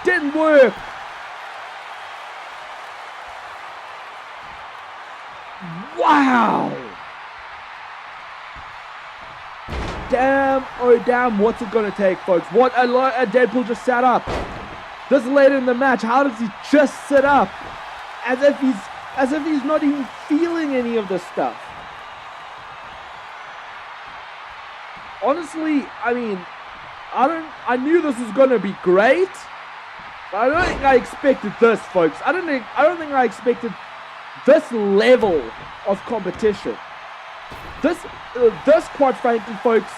Didn't work. Wow. Damn, oh damn, what's it gonna take, folks? What a Deadpool just sat up. This later in the match, how does he just sit up? As if he's not even feeling any of this stuff. Honestly, I mean, I knew this was gonna be great, but I don't think I expected this, folks. I don't think I expected this level of competition. This, quite frankly, folks,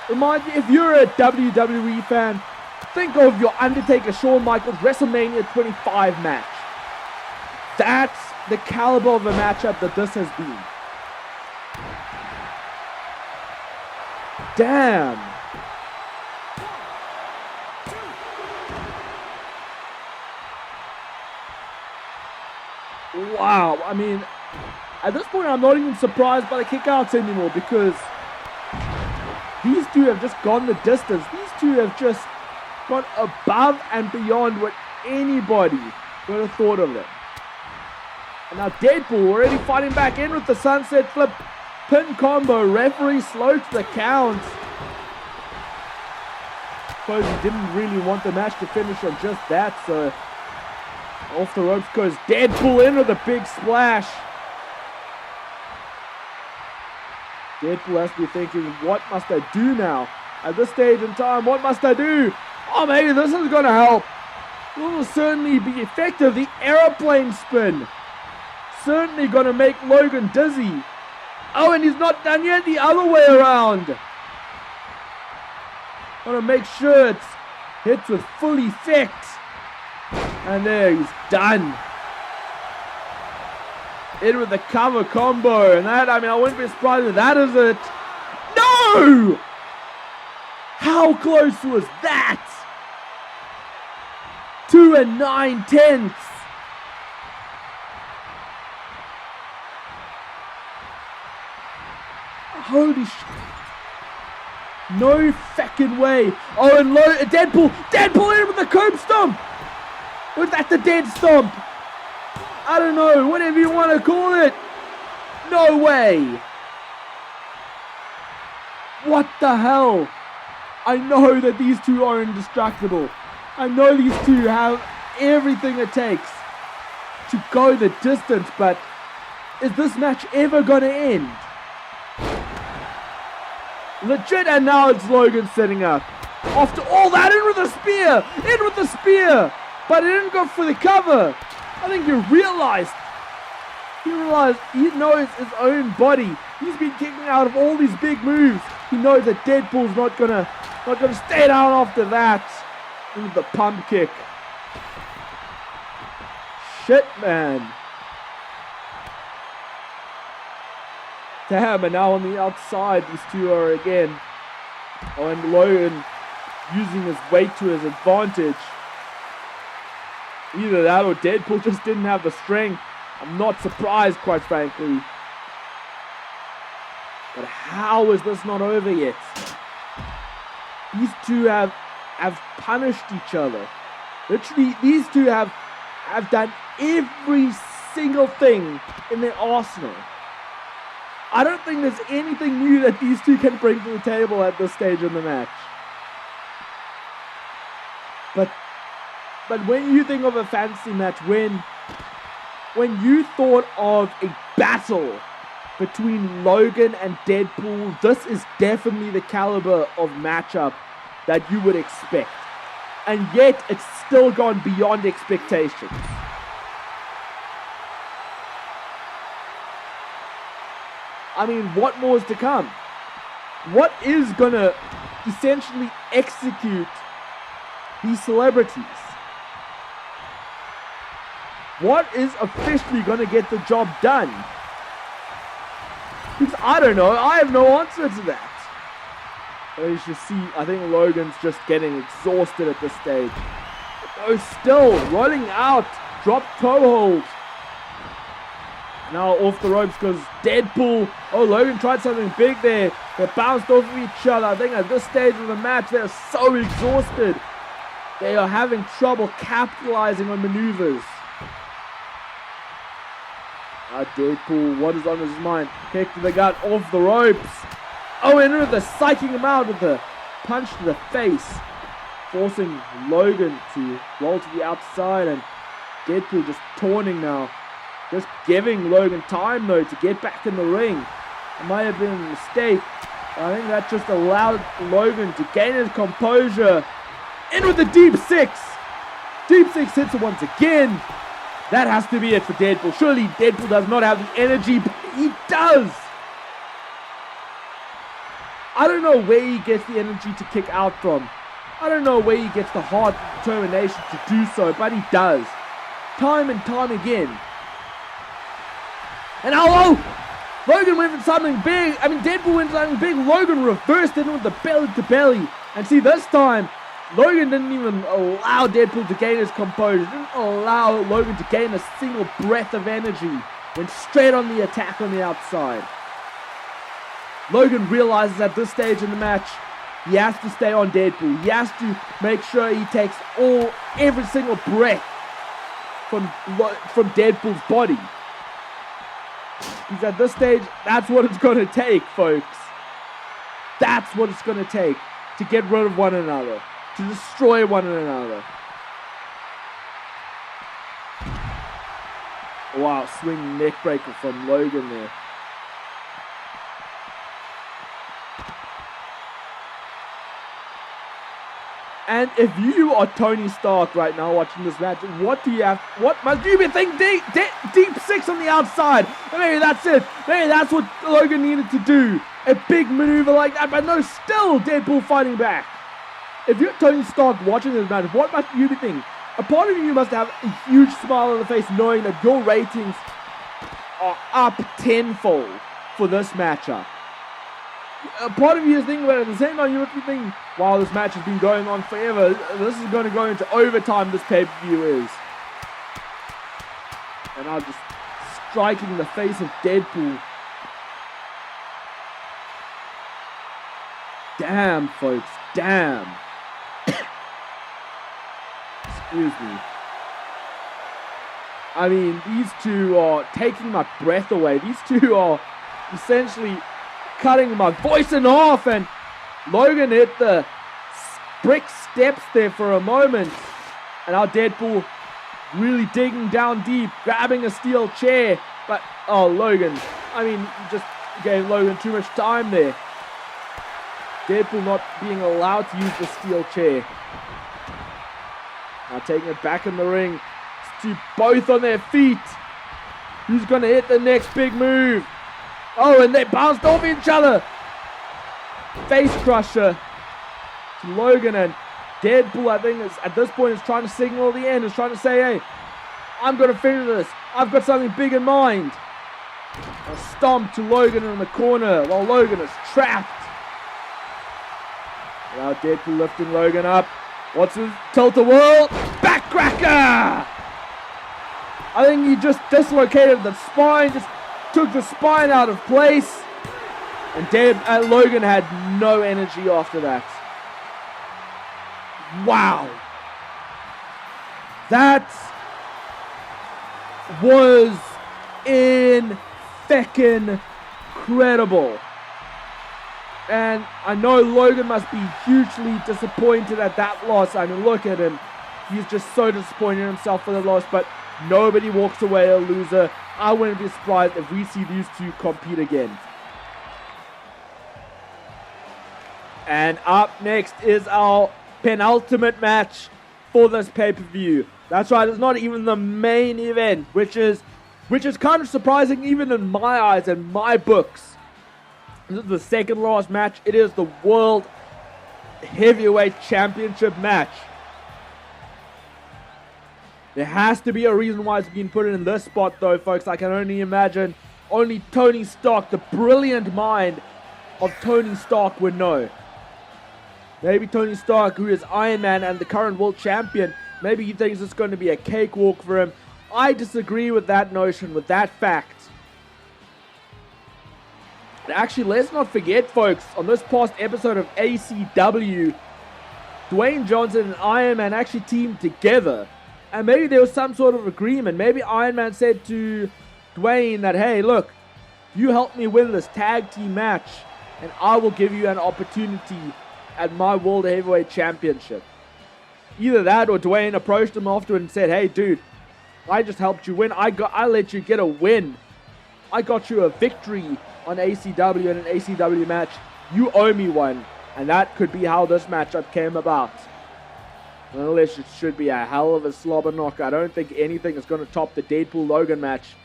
remind me, if you're a WWE fan, think of your Undertaker Shawn Michaels WrestleMania 25 match. That's the caliber of a matchup that this has been. Damn. Wow, I mean, at this point, I'm not even surprised by the kickouts anymore because these two have just gone the distance. These two have just gone above and beyond what anybody would have thought of them. And now Deadpool already fighting back in with the sunset flip pin combo. Referee slow to the count. Suppose he didn't really want the match to finish on just that, so off the ropes goes Deadpool in with a big splash. Deadpool has to be thinking, what must I do now? At this stage in time, what must I do? Oh, maybe this is going to help. This will certainly be effective. The aeroplane spin. Certainly going to make Logan dizzy. Oh, and he's not done yet. The other way around. Want to make sure it's hits with full effect. And there, he's done. In with the cover combo, and that, I mean, I wouldn't be surprised if that is it. No! How close was that? 2 9/10. Holy shit. No fucking way. Oh, and Deadpool in with the curb stomp. Was that the dead stomp? I don't know, whatever you want to call it. No way. What the hell? I know that these two are indestructible. I know these two have everything it takes to go the distance, but is this match ever gonna end? Legit, and now it's Logan setting up. After all that, in with the spear! In with the spear! But he didn't go for the cover. I think he realized he knows his own body. He's been kicking out of all these big moves. He knows that Deadpool's not gonna stay down after that. With the pump kick. Shit, man. Damn, and now on the outside, these two are again. Oh, and Logan using his weight to his advantage. Either that or Deadpool just didn't have the strength. I'm not surprised, quite frankly. But how is this not over yet? These two have punished each other. Literally, these two have done every single thing in their arsenal. I don't think there's anything new that these two can bring to the table at this stage in the match. But when you think of a fantasy match, when you thought of a battle between Logan and Deadpool, this is definitely the caliber of matchup that you would expect. And yet, it's still gone beyond expectations. I mean, what more is to come? What is gonna essentially execute these celebrities? What is officially gonna get the job done? Because I don't know, I have no answer to that. As you should see, I think Logan's just getting exhausted at this stage. Oh, still rolling out, drop toe hold. Now off the ropes because Deadpool. Oh, Logan tried something big there. They bounced off of each other. I think at this stage of the match, they're so exhausted. They are having trouble capitalizing on maneuvers. Deadpool, what is on his mind? Kick to the gut, off the ropes. Oh, and with the psyching him out with a punch to the face. Forcing Logan to roll to the outside, and Deadpool just taunting now. Just giving Logan time though to get back in the ring. It might have been a mistake. I think that just allowed Logan to gain his composure. In with the deep six. Deep six hits it once again. That has to be it for Deadpool. Surely Deadpool does not have the energy, but he does. I don't know where he gets the energy to kick out from. I don't know where he gets the heart and determination to do so, but he does. Time and time again. And oh, Logan went for something big. I mean, Deadpool went for something big. Logan reversed it with the belly to belly. And see, this time, Logan didn't even allow Deadpool to gain his composure. Didn't allow Logan to gain a single breath of energy. Went straight on the attack on the outside. Logan realizes at this stage in the match, he has to stay on Deadpool. He has to make sure he takes every single breath from Deadpool's body. Because at this stage, that's what it's going to take, folks. That's what it's going to take to get rid of one another, to destroy one another. Wow, swinging neck breaker from Logan there. And if you are Tony Stark right now watching this match, what must you be thinking? Deep six on the outside. And maybe that's it. Maybe that's what Logan needed to do. A big maneuver like that, but no, still Deadpool fighting back. If you're Tony Stark watching this match, what must you be thinking? A part of you must have a huge smile on the face knowing that your ratings are up tenfold for this matchup. A part of you is thinking about it at the same time. You must be thinking, wow, this match has been going on forever. This is going to go into overtime, this pay-per-view is. And now just striking the face of Deadpool. Damn, folks, damn. Excuse me. I mean, these two are taking my breath away. These two are essentially cutting my voice in half, and Logan hit the brick steps there for a moment. And now Deadpool really digging down deep, grabbing a steel chair. But, oh, Logan. I mean, you just gave Logan too much time there. Deadpool not being allowed to use the steel chair. Now taking it back in the ring. To both on their feet. Who's going to hit the next big move? Oh, and they bounced off each other. Face crusher to Logan, and Deadpool, I think, is, at this point, is trying to signal the end. Is trying to say, hey, I'm going to finish this. I've got something big in mind. A stomp to Logan in the corner while Logan is trapped. Now Deadpool lifting Logan up. What's his tilt-a-whirl? Backcracker! I think he just dislocated the spine, just took the spine out of place. And Logan had no energy after that. Wow. That was incredible. And I know Logan must be hugely disappointed at that loss. I mean, look at him. He's just so disappointed in himself for the loss, but nobody walks away a loser. I wouldn't be surprised if we see these two compete again. And up next is our penultimate match for this pay-per-view. That's right, it's not even the main event, which is kind of surprising even in my eyes and my books. This is the second last match. It is the World Heavyweight Championship match. There has to be a reason why it's been put in this spot though, folks. I can only imagine. Only Tony Stark, the brilliant mind of Tony Stark, would know. Maybe Tony Stark, who is Iron Man and the current world champion, maybe he thinks it's going to be a cakewalk for him. I disagree with that notion, with that fact. Actually, let's not forget, folks, on this past episode of ACW, Dwayne Johnson and Iron Man actually teamed together. And maybe there was some sort of agreement. Maybe Iron Man said to Dwayne that, hey, look, you help me win this tag team match, and I will give you an opportunity at my World Heavyweight Championship. Either that or Dwayne approached him afterward and said, hey, dude, I just helped you win. I let you get a win. I got you a victory on ACW in an ACW match. You owe me one. And that could be how this matchup came about. Unless it should be a hell of a slobber knock. I don't think anything is going to top the Deadpool-Logan match.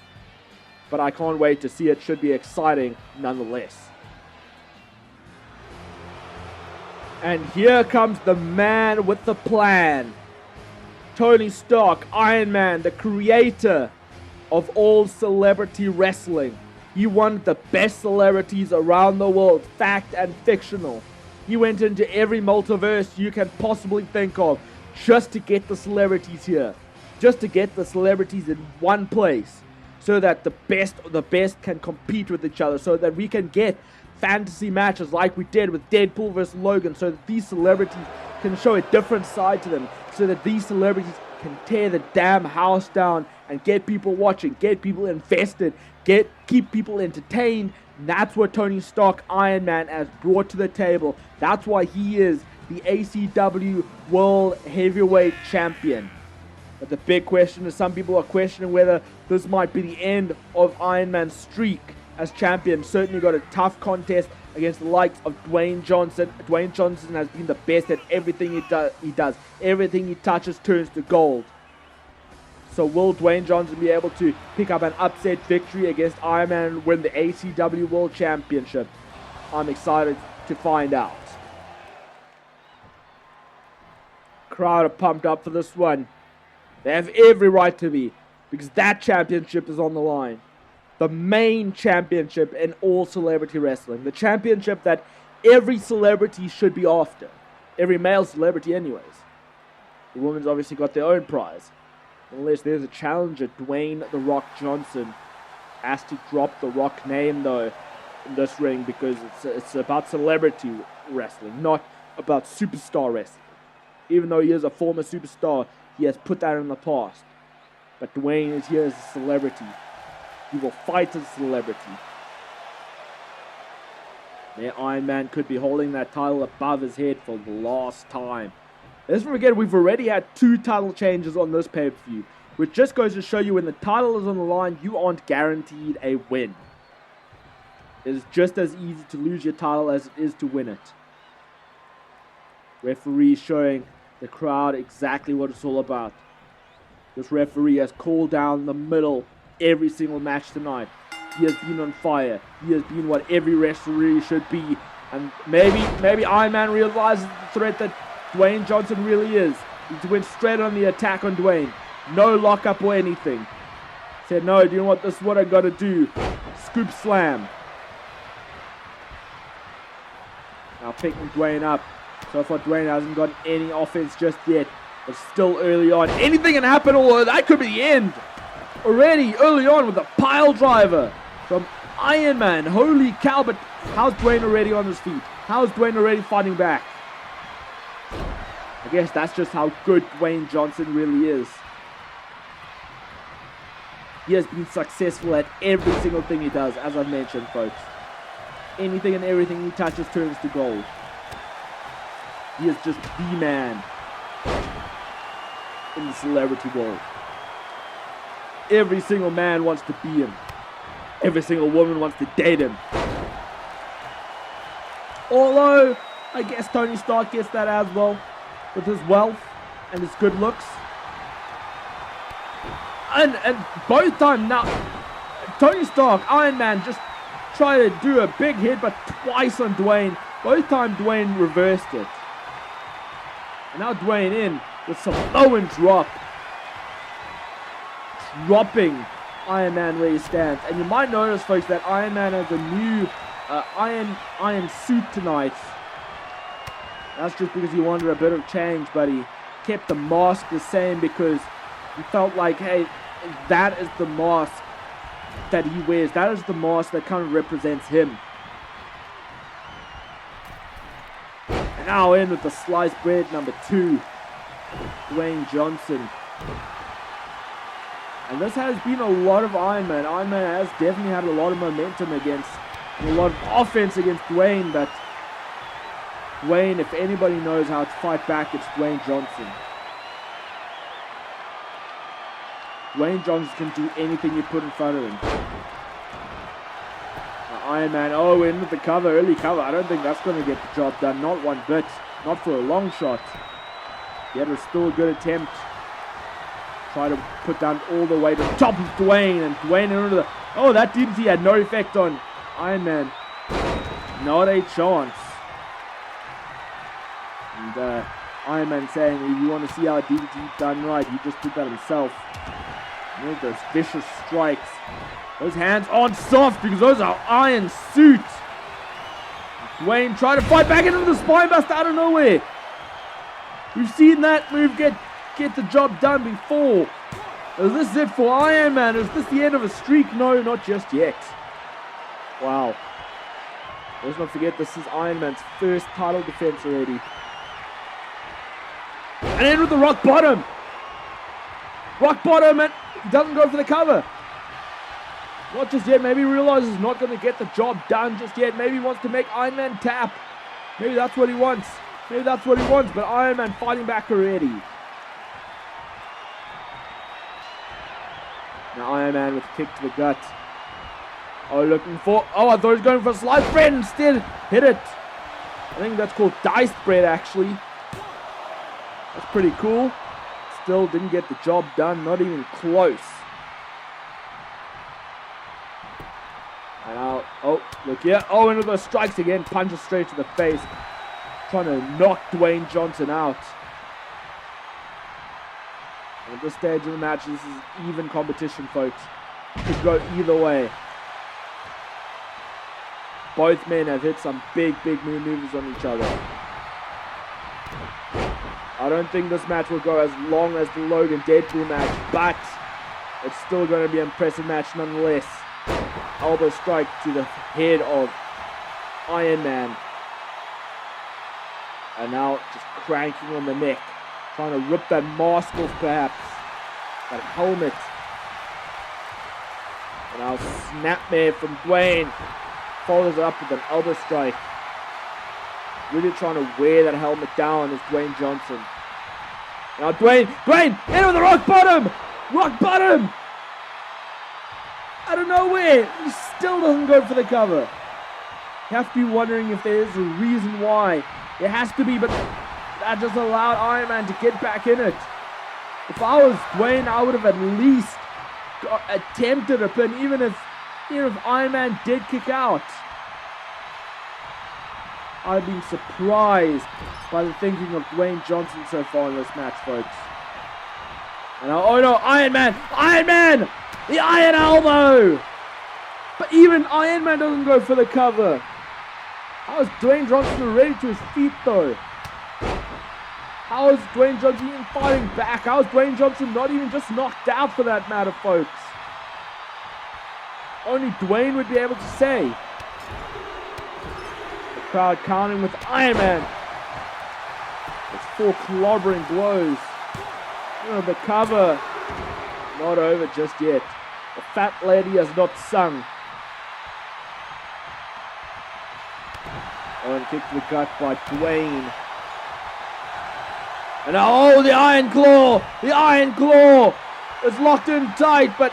But I can't wait to see it. Should be exciting nonetheless. And here comes the man with the plan. Tony Stark, Iron Man, the creator of all celebrity wrestling. He wanted the best celebrities around the world, fact and fictional. He went into every multiverse you can possibly think of just to get the celebrities here. Just to get the celebrities in one place. So that the best of the best can compete with each other. So that we can get fantasy matches like we did with Deadpool vs. Logan. So that these celebrities can show a different side to them. So that these celebrities can tear the damn house down and get people watching, get people invested, keep people entertained. And that's what Tony Stark, Iron Man, has brought to the table. That's why he is the ACW World Heavyweight Champion. But the big question is, some people are questioning whether this might be the end of Iron Man's streak as champion. Certainly got a tough contest against the likes of Dwayne Johnson. Dwayne Johnson has been the best at everything he does. Everything he touches turns to gold. So will Dwayne Johnson be able to pick up an upset victory against Iron Man and win the ACW World Championship? I'm excited to find out. Crowd are pumped up for this one. They have every right to be, because that championship is on the line. The main championship in all celebrity wrestling. The championship that every celebrity should be after. Every male celebrity anyways. The women's obviously got their own prize. Unless there's a challenger, Dwayne "The Rock" Johnson has to drop The Rock name though in this ring, because it's about celebrity wrestling, not about superstar wrestling. Even though he is a former superstar, he has put that in the past. But Dwayne is here as a celebrity. He will fight as a celebrity. The Iron Man could be holding that title above his head for the last time. Let's not forget, we've already had 2 title changes on this pay-per-view, which just goes to show you when the title is on the line, you aren't guaranteed a win. It is just as easy to lose your title as it is to win it. Referee showing the crowd exactly what it's all about. This referee has called down the middle every single match tonight. He has been on fire. He has been what every referee should be. And maybe Iron Man realizes the threat that Dwayne Johnson really is. He went straight on the attack on Dwayne. No lockup or anything. Said, no, do you know what? This is what I got to do. Scoop slam. Now picking Dwayne up. So far Dwayne hasn't got any offense just yet. But still early on. Anything can happen, or that could be the end. Already early on with a pile driver from Iron Man. Holy cow, but how's Dwayne already on his feet? How's Dwayne already fighting back? I guess that's just how good Dwayne Johnson really is. He has been successful at every single thing he does, as I've mentioned, folks. Anything and everything he touches turns to gold. He is just the man in the celebrity world. Every single man wants to be him. Every single woman wants to date him. Although, I guess Tony Stark gets that as well, with his wealth and his good looks. And both times now, Tony Stark, Iron Man, just try to do a big hit, but twice on Dwayne. Both times Dwayne reversed it. And now Dwayne in with some low and drop. Dropping Iron Man where he stands. And you might notice, folks, that Iron Man has a new iron suit tonight. That's just because he wanted a bit of change, but he kept the mask the same because he felt like, hey, that is the mask that he wears. That is the mask that kind of represents him. And now in with the sliced bread number 2, Dwayne Johnson. And this has been a lot of Iron Man. Iron Man has definitely had a lot of momentum against, and a lot of offense against Dwayne, but Dwayne, if anybody knows how to fight back, it's Dwayne Johnson. Dwayne Johnson can do anything you put in front of him. Now, Iron Man, in with the cover, early cover. I don't think that's going to get the job done. Not one bit. Not for a long shot. Yet it was still a good attempt. Try to put down all the way to the top of Dwayne. And Dwayne into the... Oh, that DDT had no effect on Iron Man. Not a chance. And Iron Man saying, if you want to see how DDT done right, he just did that himself. Look at those vicious strikes. Those hands aren't soft because those are iron suits. Dwayne trying to fight back into the spine buster out of nowhere. We've seen that move get the job done before. Is this it for Iron Man? Is this the end of a streak? No, not just yet. Wow. Let's not forget, this is Iron Man's first title defense already. And in with the rock bottom. Rock bottom, and he doesn't go for the cover. Not just yet. Maybe he realizes he's not going to get the job done just yet. Maybe he wants to make Iron Man tap. Maybe that's what he wants. Maybe that's what he wants. But Iron Man fighting back already. Now Iron Man with a kick to the gut. Oh, looking for... Oh, I thought he was going for a sliced bread instead. Hit it. I think that's called diced bread, actually. That's pretty cool. Still didn't get the job done. Not even close. And now... Oh, look here. Oh, into those strikes again. Punches straight to the face. Trying to knock Dwayne Johnson out. And at this stage of the match, this is even competition, folks. Could go either way. Both men have hit some big moves on each other. I don't think this match will go as long as the Logan Deadpool match, but it's still going to be an impressive match nonetheless. Elbow strike to the head of Iron Man. And now just cranking on the neck. Trying to rip that mask off perhaps. That helmet. And now snapmare from Dwayne. follows it up with an elbow strike. Really trying to wear that helmet down is Dwayne Johnson. Now Dwayne, into the rock bottom! Rock bottom! Out of nowhere, he still doesn't go for the cover. You have to be wondering if there is a reason why. There has to be, but that just allowed Iron Man to get back in it. If I was Dwayne, I would have at least attempted a pin, even if Iron Man did kick out. I've been surprised by the thinking of Dwayne Johnson so far in this match, folks. And oh no, Iron Man! The Iron Elbow! But even Iron Man doesn't go for the cover. How is Dwayne Johnson already to his feet though? How is Dwayne Johnson even fighting back? How is Dwayne Johnson not even just knocked out for that matter, folks? Only Dwayne would be able to say. The crowd counting with Iron Man. It's 4 clobbering blows. Oh, the cover. Not over just yet. The fat lady has not sung. Oh, and kick to the gut by Dwayne. And oh, the Iron Claw! The Iron Claw is locked in tight, but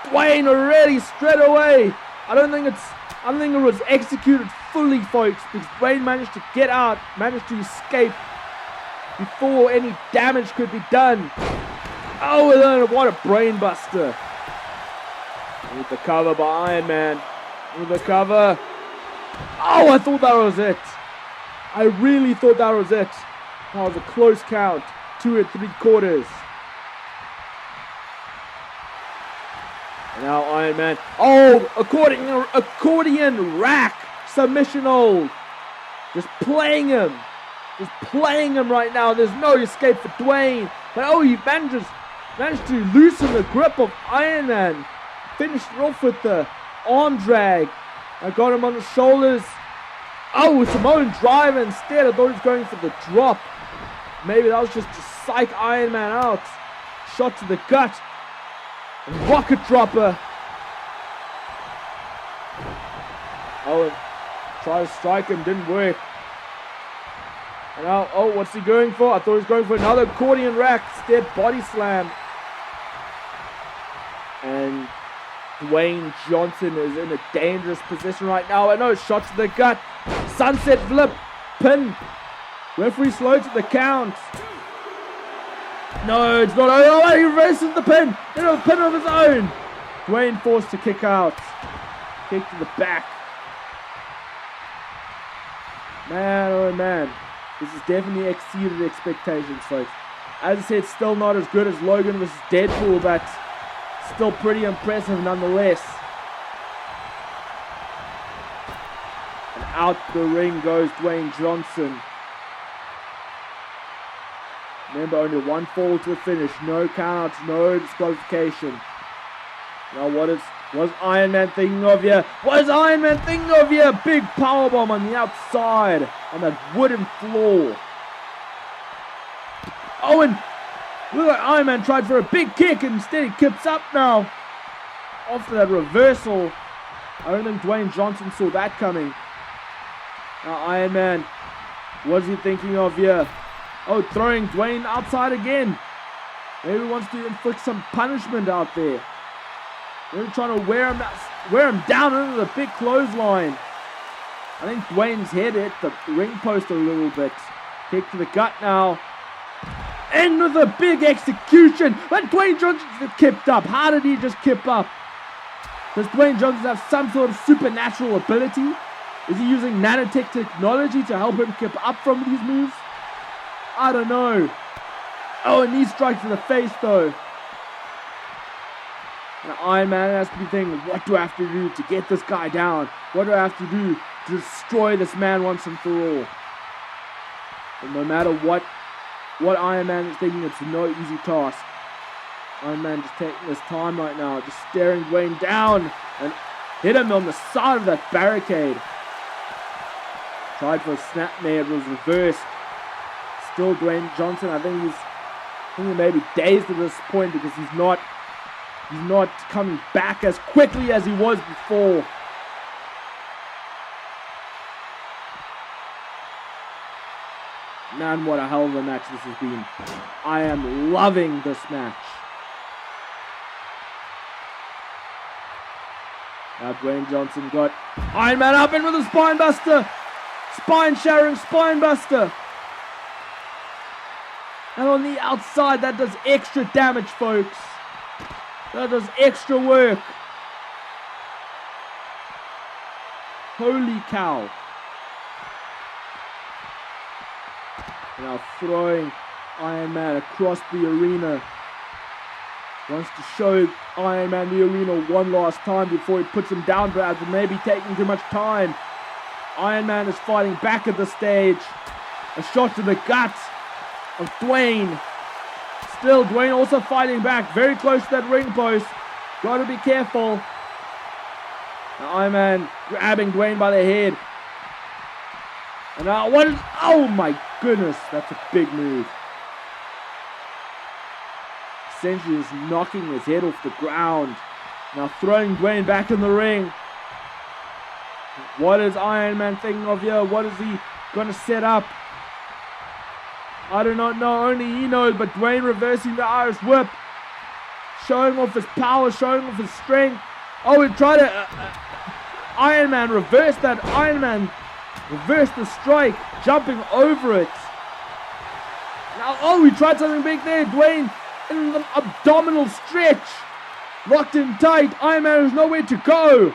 Dwayne already straight away. I don't think it was executed fully, folks, because Dwayne managed to get out, managed to escape before any damage could be done. Oh, and then what a brain buster. With the cover by Iron Man. With the cover. Oh, I thought that was it. I really thought that was it. That was a close count. 2 3/4. And now Iron Man. Oh, accordion rack. Submission hold. Just playing him. Right now. There's no escape for Dwayne. But oh, he managed to loosen the grip of Iron Man. Finished it off with the arm drag. I got him on the shoulders. Oh, Samoan drive instead. I thought he was going for the drop. Maybe that was just to psych Iron Man out. Shot to the gut. Rocket dropper. Oh, try to strike him. Didn't work. And now, oh, what's he going for? I thought he was going for another accordion rack. Instead, body slam. And Dwayne Johnson is in a dangerous position right now. And no, shot to the gut. Sunset flip. Pin. Referee slow to the count. No, it's not. Oh, he reverses the pin. A pin of his own. Dwayne forced to kick out. Kick to the back. Man, oh man. This has definitely exceeded expectations, folks. As I said, still not as good as Logan vs. Deadpool, but still pretty impressive nonetheless. And out the ring goes Dwayne Johnson. Remember, only 1 fall to the finish. No countouts, no disqualification. Now what's Iron Man thinking of here? What is Iron Man thinking of here? Big powerbomb on the outside on that wooden floor. Oh, and look like Iron Man tried for a big kick and instead he kips up now. After that reversal. I don't think Dwayne Johnson saw that coming. Now Iron Man, what's he thinking of here? Oh, throwing Dwayne outside again. Maybe he wants to inflict some punishment out there. Maybe trying to wear him down into the big clothesline. I think Dwayne's head hit the ring post a little bit. Kick to the gut now. And with a big execution. But Dwayne Johnson just kipped up. How did he just kip up? Does Dwayne Johnson have some sort of supernatural ability? Is he using nanotech technology to help him kip up from these moves? I don't know. Oh, a knee strike to the face though. And Iron Man has to be thinking, what do I have to do to get this guy down? What do I have to do to destroy this man once and for all? And no matter what Iron Man is thinking, it's no easy task. Iron Man just taking his time right now, just staring Dwayne down and hit him on the side of that barricade. Tried for a snapmare, it was reversed. Still Dwayne Johnson, I think he may be dazed at this point because he's not coming back as quickly as he was before. Man, what a hell of a match this has been. I am loving this match. Now Dwayne Johnson got Iron Man up in with a spine buster. Spine shattering spine buster. And on the outside, that does extra damage, folks. That does extra work. Holy cow. Now throwing Iron Man across the arena. Wants to show Iron Man the arena one last time before he puts him down, perhaps, but maybe taking too much time. Iron Man is fighting back at the stage. A shot to the gut of Dwayne. Still, Dwayne also fighting back, very close to that ring post. Gotta be careful. Now Iron Man grabbing Dwayne by the head. And now what is... Oh my goodness, that's a big move. Essentially just knocking his head off the ground. Now throwing Dwayne back in the ring. What is Iron Man thinking of here? What is he going to set up? I do not know. Only he knows. But Dwayne reversing the Irish whip. Showing off his power. Showing off his strength. Oh, he tried to... Iron Man reversed that. Iron Man reversed the strike. Jumping over it. Now, oh, he tried something big there. Dwayne in the abdominal stretch. Locked in tight. Iron Man has nowhere to go.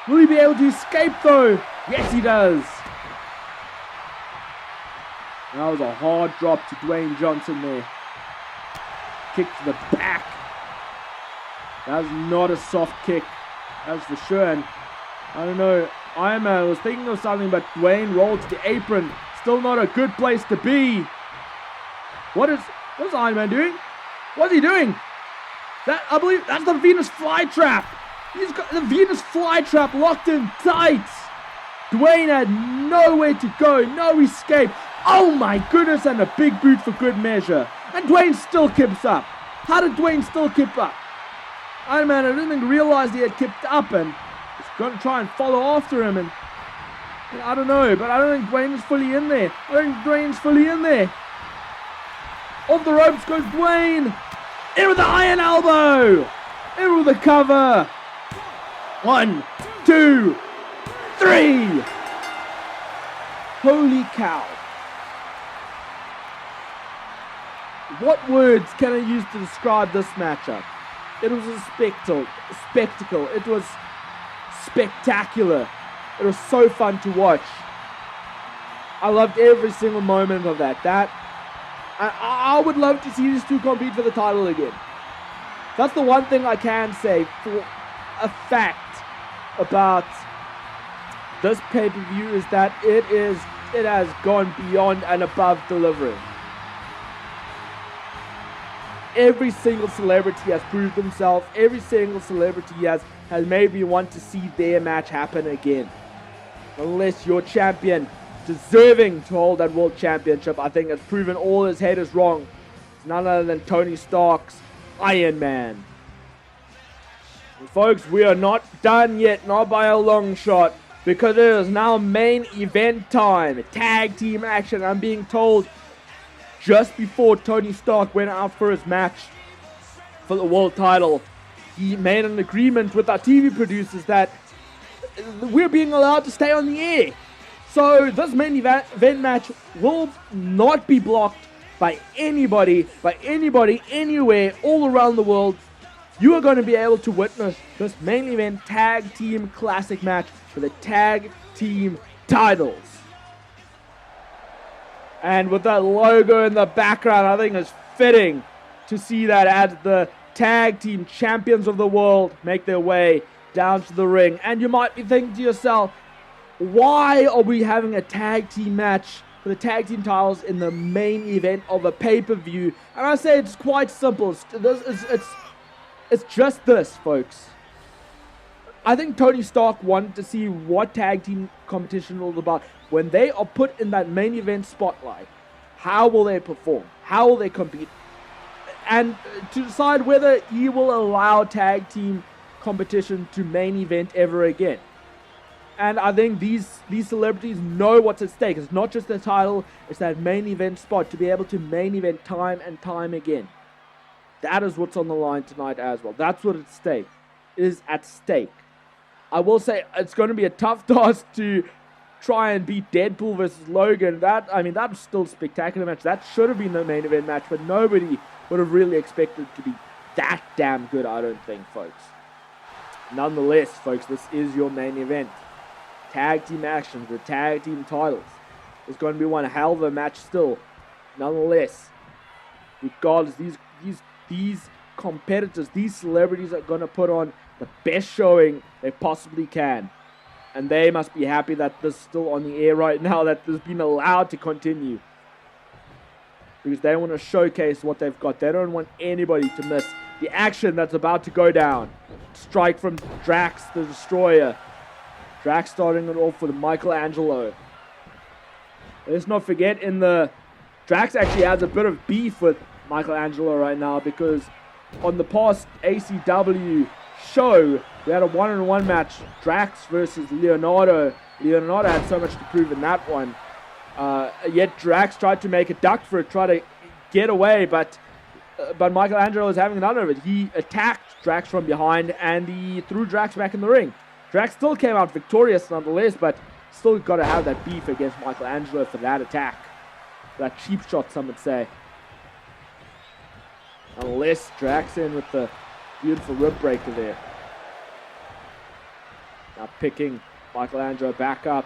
Will he be able to escape though? Yes, he does. That was a hard drop to Dwayne Johnson there. Kick to the back. That was not a soft kick. That's for sure. And I don't know. Iron Man was thinking of something, but Dwayne rolled to the apron. Still not a good place to be. What's Iron Man doing? What's he doing? I believe that's the Venus flytrap. He's got the Venus flytrap locked in tight. Dwayne had nowhere to go, no escape. Oh my goodness, and a big boot for good measure. And Dwayne still keeps up. How did Dwayne still keep up? Iron Man, I didn't think realized he had kept up and was going to try and follow after him. And I don't know, but I don't think Dwayne is fully in there. I don't think Dwayne's fully in there. Off the ropes goes Dwayne. In with the iron elbow. In with the cover. 1, 2, 3. Holy cow. What words can I use to describe this matchup? It was a spectacle. It was spectacular. It was so fun to watch. I loved every single moment of that. I would love to see these two compete for the title again. That's the one thing I can say for a fact about this pay-per-view is that it has gone beyond and above delivering. Every single celebrity has proved themselves. Every single celebrity has made me want to see their match happen again. Unless your champion deserving to hold that world championship, I think has proven all his haters wrong. It's none other than Tony Stark's Iron Man. And folks, we are not done yet, not by a long shot, because it is now main event time. Tag team action. I'm being told just before Tony Stark went out for his match for the world title, he made an agreement with our TV producers that we're being allowed to stay on the air. So this main event match will not be blocked by anybody, anywhere, all around the world. You are going to be able to witness this main event tag team classic match for the tag team titles. And with that logo in the background, I think it's fitting to see that as the tag team champions of the world make their way down to the ring. And you might be thinking to yourself, why are we having a tag team match for the tag team titles in the main event of a pay-per-view? And I say it's quite simple. It's just this, folks. I think Tony Stark wanted to see what tag team competition was all about. When they are put in that main event spotlight, how will they perform? How will they compete? And to decide whether he will allow tag team competition to main event ever again. And I think these celebrities know what's at stake. It's not just the title, it's that main event spot to be able to main event time and time again. That is what's on the line tonight as well. That's what is at stake. I will say it's going to be a tough task to try and beat Deadpool versus Logan. That was still a spectacular match. That should have been the main event match, but nobody would have really expected it to be that damn good, I don't think, folks. Nonetheless, folks, this is your main event. Tag team action, the tag team titles. It's going to be one hell of a match still. Nonetheless, regardless, these competitors, these celebrities are going to put on the best showing they possibly can. And they must be happy that this is still on the air right now, that this has been allowed to continue. Because they want to showcase what they've got. They don't want anybody to miss the action that's about to go down. Strike from Drax the Destroyer. Drax starting it off with Michelangelo. Let's not forget, Drax actually has a bit of beef with Michelangelo right now, because on the past ACW show, we had a one-on-one match, Drax versus Leonardo. Leonardo had so much to prove in that one. Yet Drax tried to make a duck for it, try to get away, but Michelangelo was having none of it. He attacked Drax from behind and he threw Drax back in the ring. Drax still came out victorious nonetheless, but still got to have that beef against Michelangelo for that attack. That cheap shot, some would say. Nonetheless, Drax in with the beautiful rib breaker there. Now picking Michelangelo back up.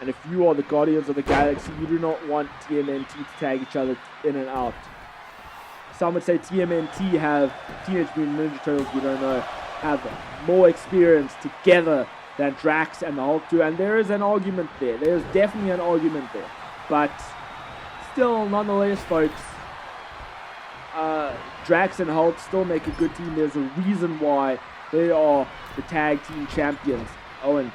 And if you are the Guardians of the Galaxy, you do not want TMNT to tag each other in and out. Some would say TMNT have, Teenage Mutant Ninja Turtles, we don't know, have more experience together than Drax and the Hulk do. And there is an argument there. There is definitely an argument there. But still, nonetheless, folks, Drax and Hulk still make a good team. There's a reason why they are the tag team champions. Oh, and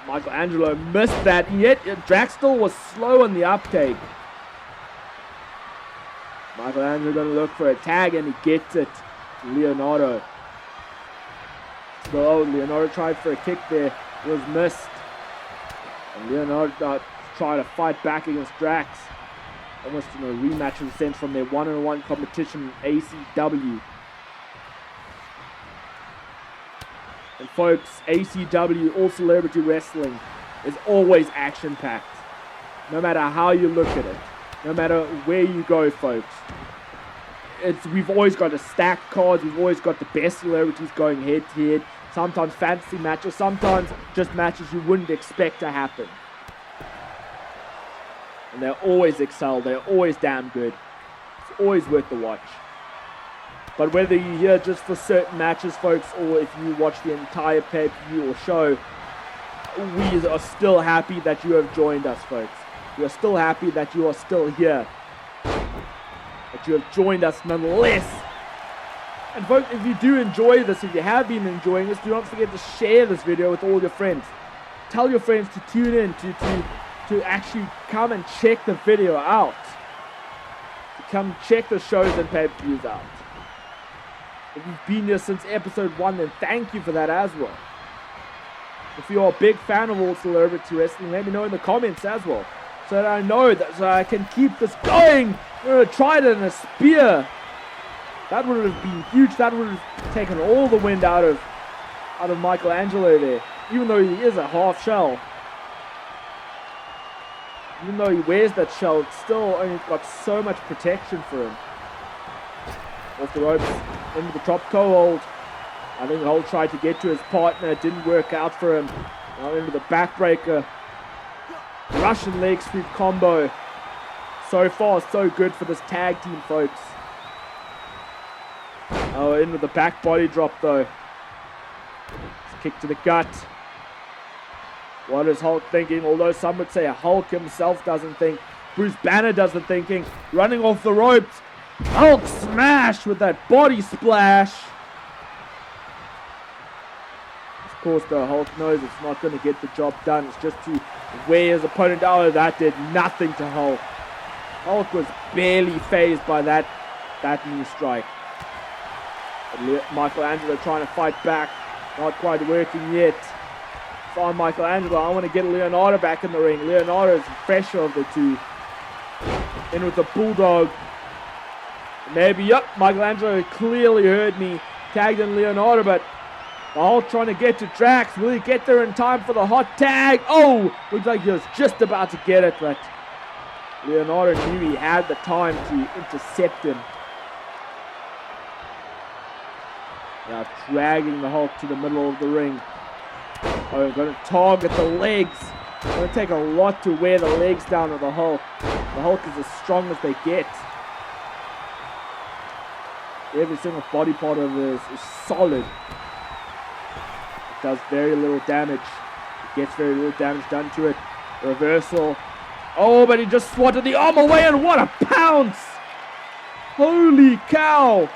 Michelangelo missed that, yet Drax still was slow on the uptake. Michelangelo gonna look for a tag and he gets it to Leonardo. So Leonardo tried for a kick there, was missed. And Leonardo tried to fight back against Drax. Almost in a rematch in a sense from their one-on-one competition in ACW. And folks, ACW, All Celebrity Wrestling, is always action-packed. No matter how you look at it. No matter where you go, folks. We've always got a stacked card. We've always got the best celebrities going head-to-head. Sometimes fantasy matches. Sometimes just matches you wouldn't expect to happen. And they always excel. They're always damn good. It's always worth the watch. But whether you're here just for certain matches, folks, or if you watch the entire pay-per-view or show, we are still happy that you have joined us, folks. We are still happy that you are still here. That you have joined us nonetheless. And folks, if you do enjoy this, if you have been enjoying this, do not forget to share this video with all your friends. Tell your friends to tune in, to actually come and check the video out. To come check the shows and pay-per-views out. If you've been here since episode 1, then thank you for that as well. If you're a big fan of All Celebrity Wrestling, let me know in the comments as well. So that I know that, so I can keep this going. Try it in a spear. That would have been huge. That would have taken all the wind out of Michelangelo there. Even though he is a half shell. Even though he wears that shell, it's still only got so much protection for him. Off the ropes, into the top toe hold. I think Holt tried to get to his partner. It didn't work out for him. Now into the backbreaker. Russian leg sweep combo. So far, so good for this tag team, folks. Oh, into the back body drop, though. Kick to the gut. What is Hulk thinking? Although some would say Hulk himself doesn't think. Bruce Banner does the thinking. Running off the ropes. Hulk smash with that body splash. Of course, though, Hulk knows it's not going to get the job done. It's just to wear his opponent out. Oh, that did nothing to Hulk. Hulk was barely fazed by that knee strike. Michelangelo trying to fight back. Not quite working yet. on Michelangelo. I want to get Leonardo back in the ring. Leonardo is the fresher of the two. In with the bulldog. Maybe, yep, Michelangelo clearly heard me. Tagged in Leonardo, but the Hulk trying to get to Drax. Will he get there in time for the hot tag? Oh, looks like he was just about to get it, but Leonardo knew he had the time to intercept him. Now dragging the Hulk to the middle of the ring. Oh, going to target the legs. Going to take a lot to wear the legs down of the Hulk. The Hulk is as strong as they get. Every single body part of this is solid. It does very little damage. It gets very little damage done to it. Reversal. Oh, but he just swatted the arm away, and what a pounce! Holy cow!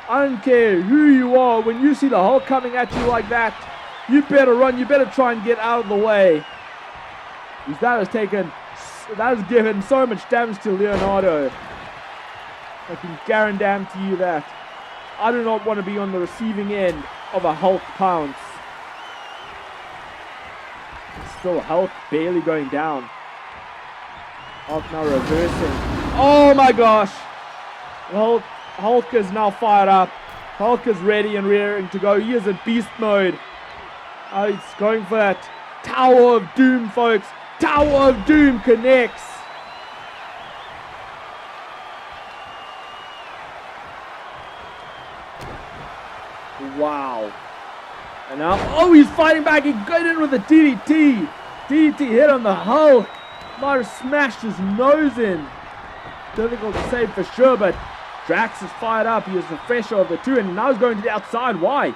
I don't care who you are, when you see the Hulk coming at you like that, you better run, you better try and get out of the way. Because that has given so much damage to Leonardo. I can guarantee you that. I do not want to be on the receiving end of a Hulk pounce. Still Hulk barely going down. Hulk now reversing. Oh my gosh! Hulk is now fired up. Hulk is ready and rearing to go. He is in beast mode. Oh, he's going for that Tower of Doom, folks. Tower of Doom connects. Wow. And now, oh, he's fighting back. He got in with a DDT. DDT hit on the Hulk. Might have smashed his nose in. Difficult to say for sure, but Drax is fired up. He is the fresher of the two, and now he's going to the outside. Why?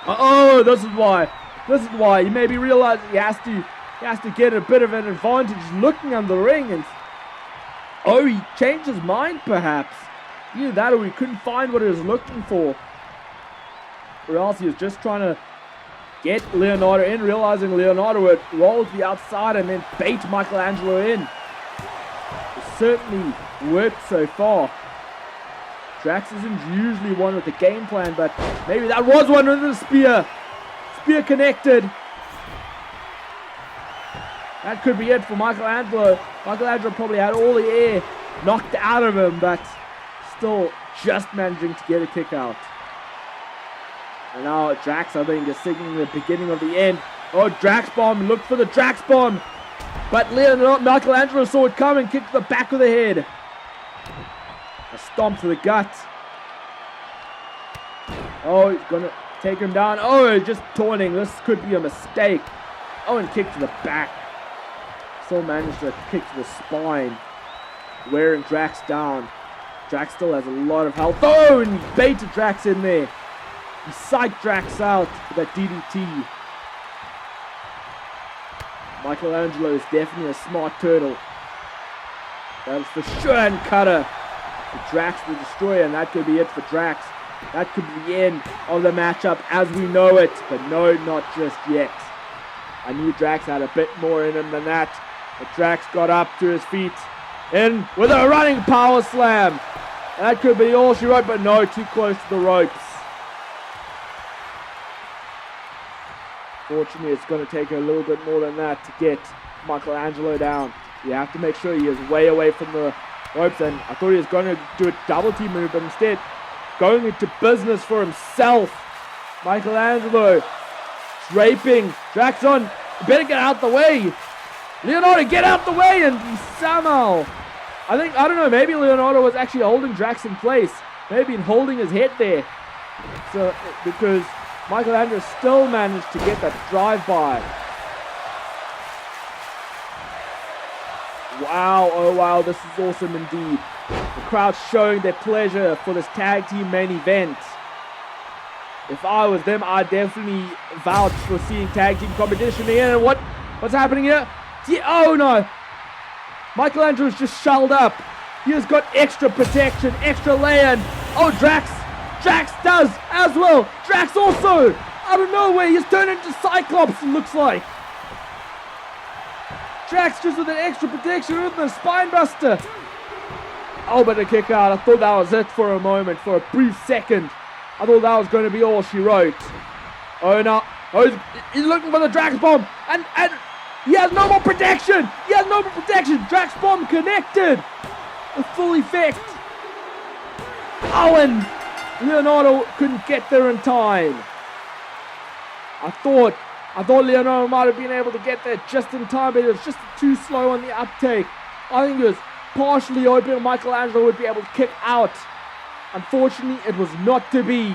Oh, this is why. This is why. He maybe realized he has to get a bit of an advantage looking on the ring, and oh, he changed his mind perhaps. Either that or he couldn't find what he was looking for. Or else he was just trying to get Leonardo in, realizing Leonardo would roll to the outside and then bait Michelangelo in. It certainly worked so far. Drax isn't usually one with the game plan, but maybe that was one with the spear. Spear connected. That could be it for Michelangelo. Michelangelo probably had all the air knocked out of him, but still just managing to get a kick out. And now Drax, I think, is signaling the beginning of the end. Oh, Drax bomb. Look for the Drax bomb. But Michelangelo saw it coming. Kicked to the back of the head. A stomp to the gut. Oh, he's going to take him down. Oh, just taunting. This could be a mistake. Oh, and kick to the back. Still managed to kick to the spine. Wearing Drax down. Drax still has a lot of health. Oh, and he baited Drax in there. He psyched Drax out with that DDT. Michelangelo is definitely a smart turtle. That is for sure, and cutter. Drax the Destroyer, and that could be it for Drax. That could be the end of the matchup as we know it, but no, not just yet. I knew Drax had a bit more in him than that, but Drax got up to his feet, in with a running power slam. And that could be all she wrote, but no, too close to the ropes. Fortunately, it's going to take a little bit more than that to get Michelangelo down. You have to make sure he is way away from the ropes, and I thought he was going to do a double team move, but instead going into business for himself. Michelangelo draping Drax on. You better get out the way. Leonardo, get out the way, and somehow, I don't know, maybe Leonardo was actually holding Drax in place. Maybe holding his head there. So, because Michelangelo still managed to get that drive-by. Wow, oh wow, this is awesome indeed. The crowd showing their pleasure for this tag team main event. If I was them, I'd definitely vouch for seeing tag team competition again. And what's happening here? Oh no! Michelangelo's just shelled up. He has got extra protection, extra layer. Oh, Drax does as well. Drax also, out of nowhere, he's turned into Cyclops, it looks like. Drax just with an extra protection with the spine buster. Oh, but a kick out. I thought that was it for a moment, for a brief second. I thought that was going to be all she wrote. Oh, no. Oh, he's looking for the Drax bomb, and he has no more protection. Drax bomb connected with full effect. Oh, and Leonardo couldn't get there in time. I thought Leonardo might have been able to get there just in time, but it was just too slow on the uptake. I think it was partially hoping Michelangelo would be able to kick out. Unfortunately, it was not to be.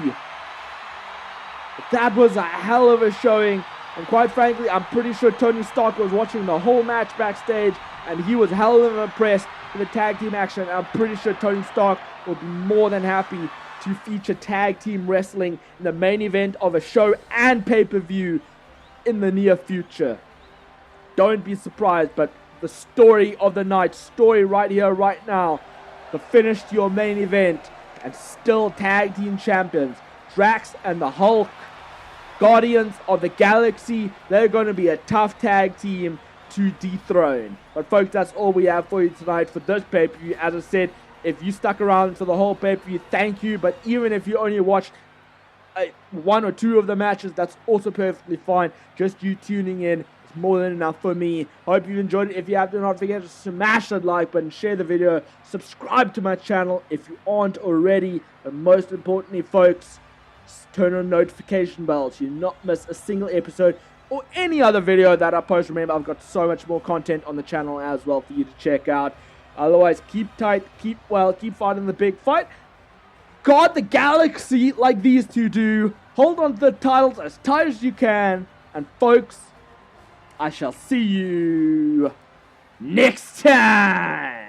But that was a hell of a showing, and quite frankly, I'm pretty sure Tony Stark was watching the whole match backstage, and he was hell of impressed with the tag team action. I'm pretty sure Tony Stark will be more than happy to feature tag team wrestling in the main event of a show and pay-per-view in the near future. Don't be surprised, but the story of the night, story right here, right now, the finish to your main event, and still tag team champions, Drax and the Hulk, Guardians of the Galaxy. They're going to be a tough tag team to dethrone. But folks, that's all we have for you tonight for this pay-per-view. As I said, if you stuck around for the whole pay-per-view, thank you. But even if you only watched one or two of the matches, that's also perfectly fine. Just you tuning in is more than enough for me. Hope you enjoyed it. If you have, do not forget to smash that like button, share the video, subscribe to my channel if you aren't already. And most importantly, folks, turn on notification bells so you not miss a single episode or any other video that I post. Remember, I've got so much more content on the channel as well for you to check out. Otherwise, keep tight, keep well, keep fighting the big fight. Guard the galaxy like these two do. Hold on to the titles as tight as you can. And folks, I shall see you next time.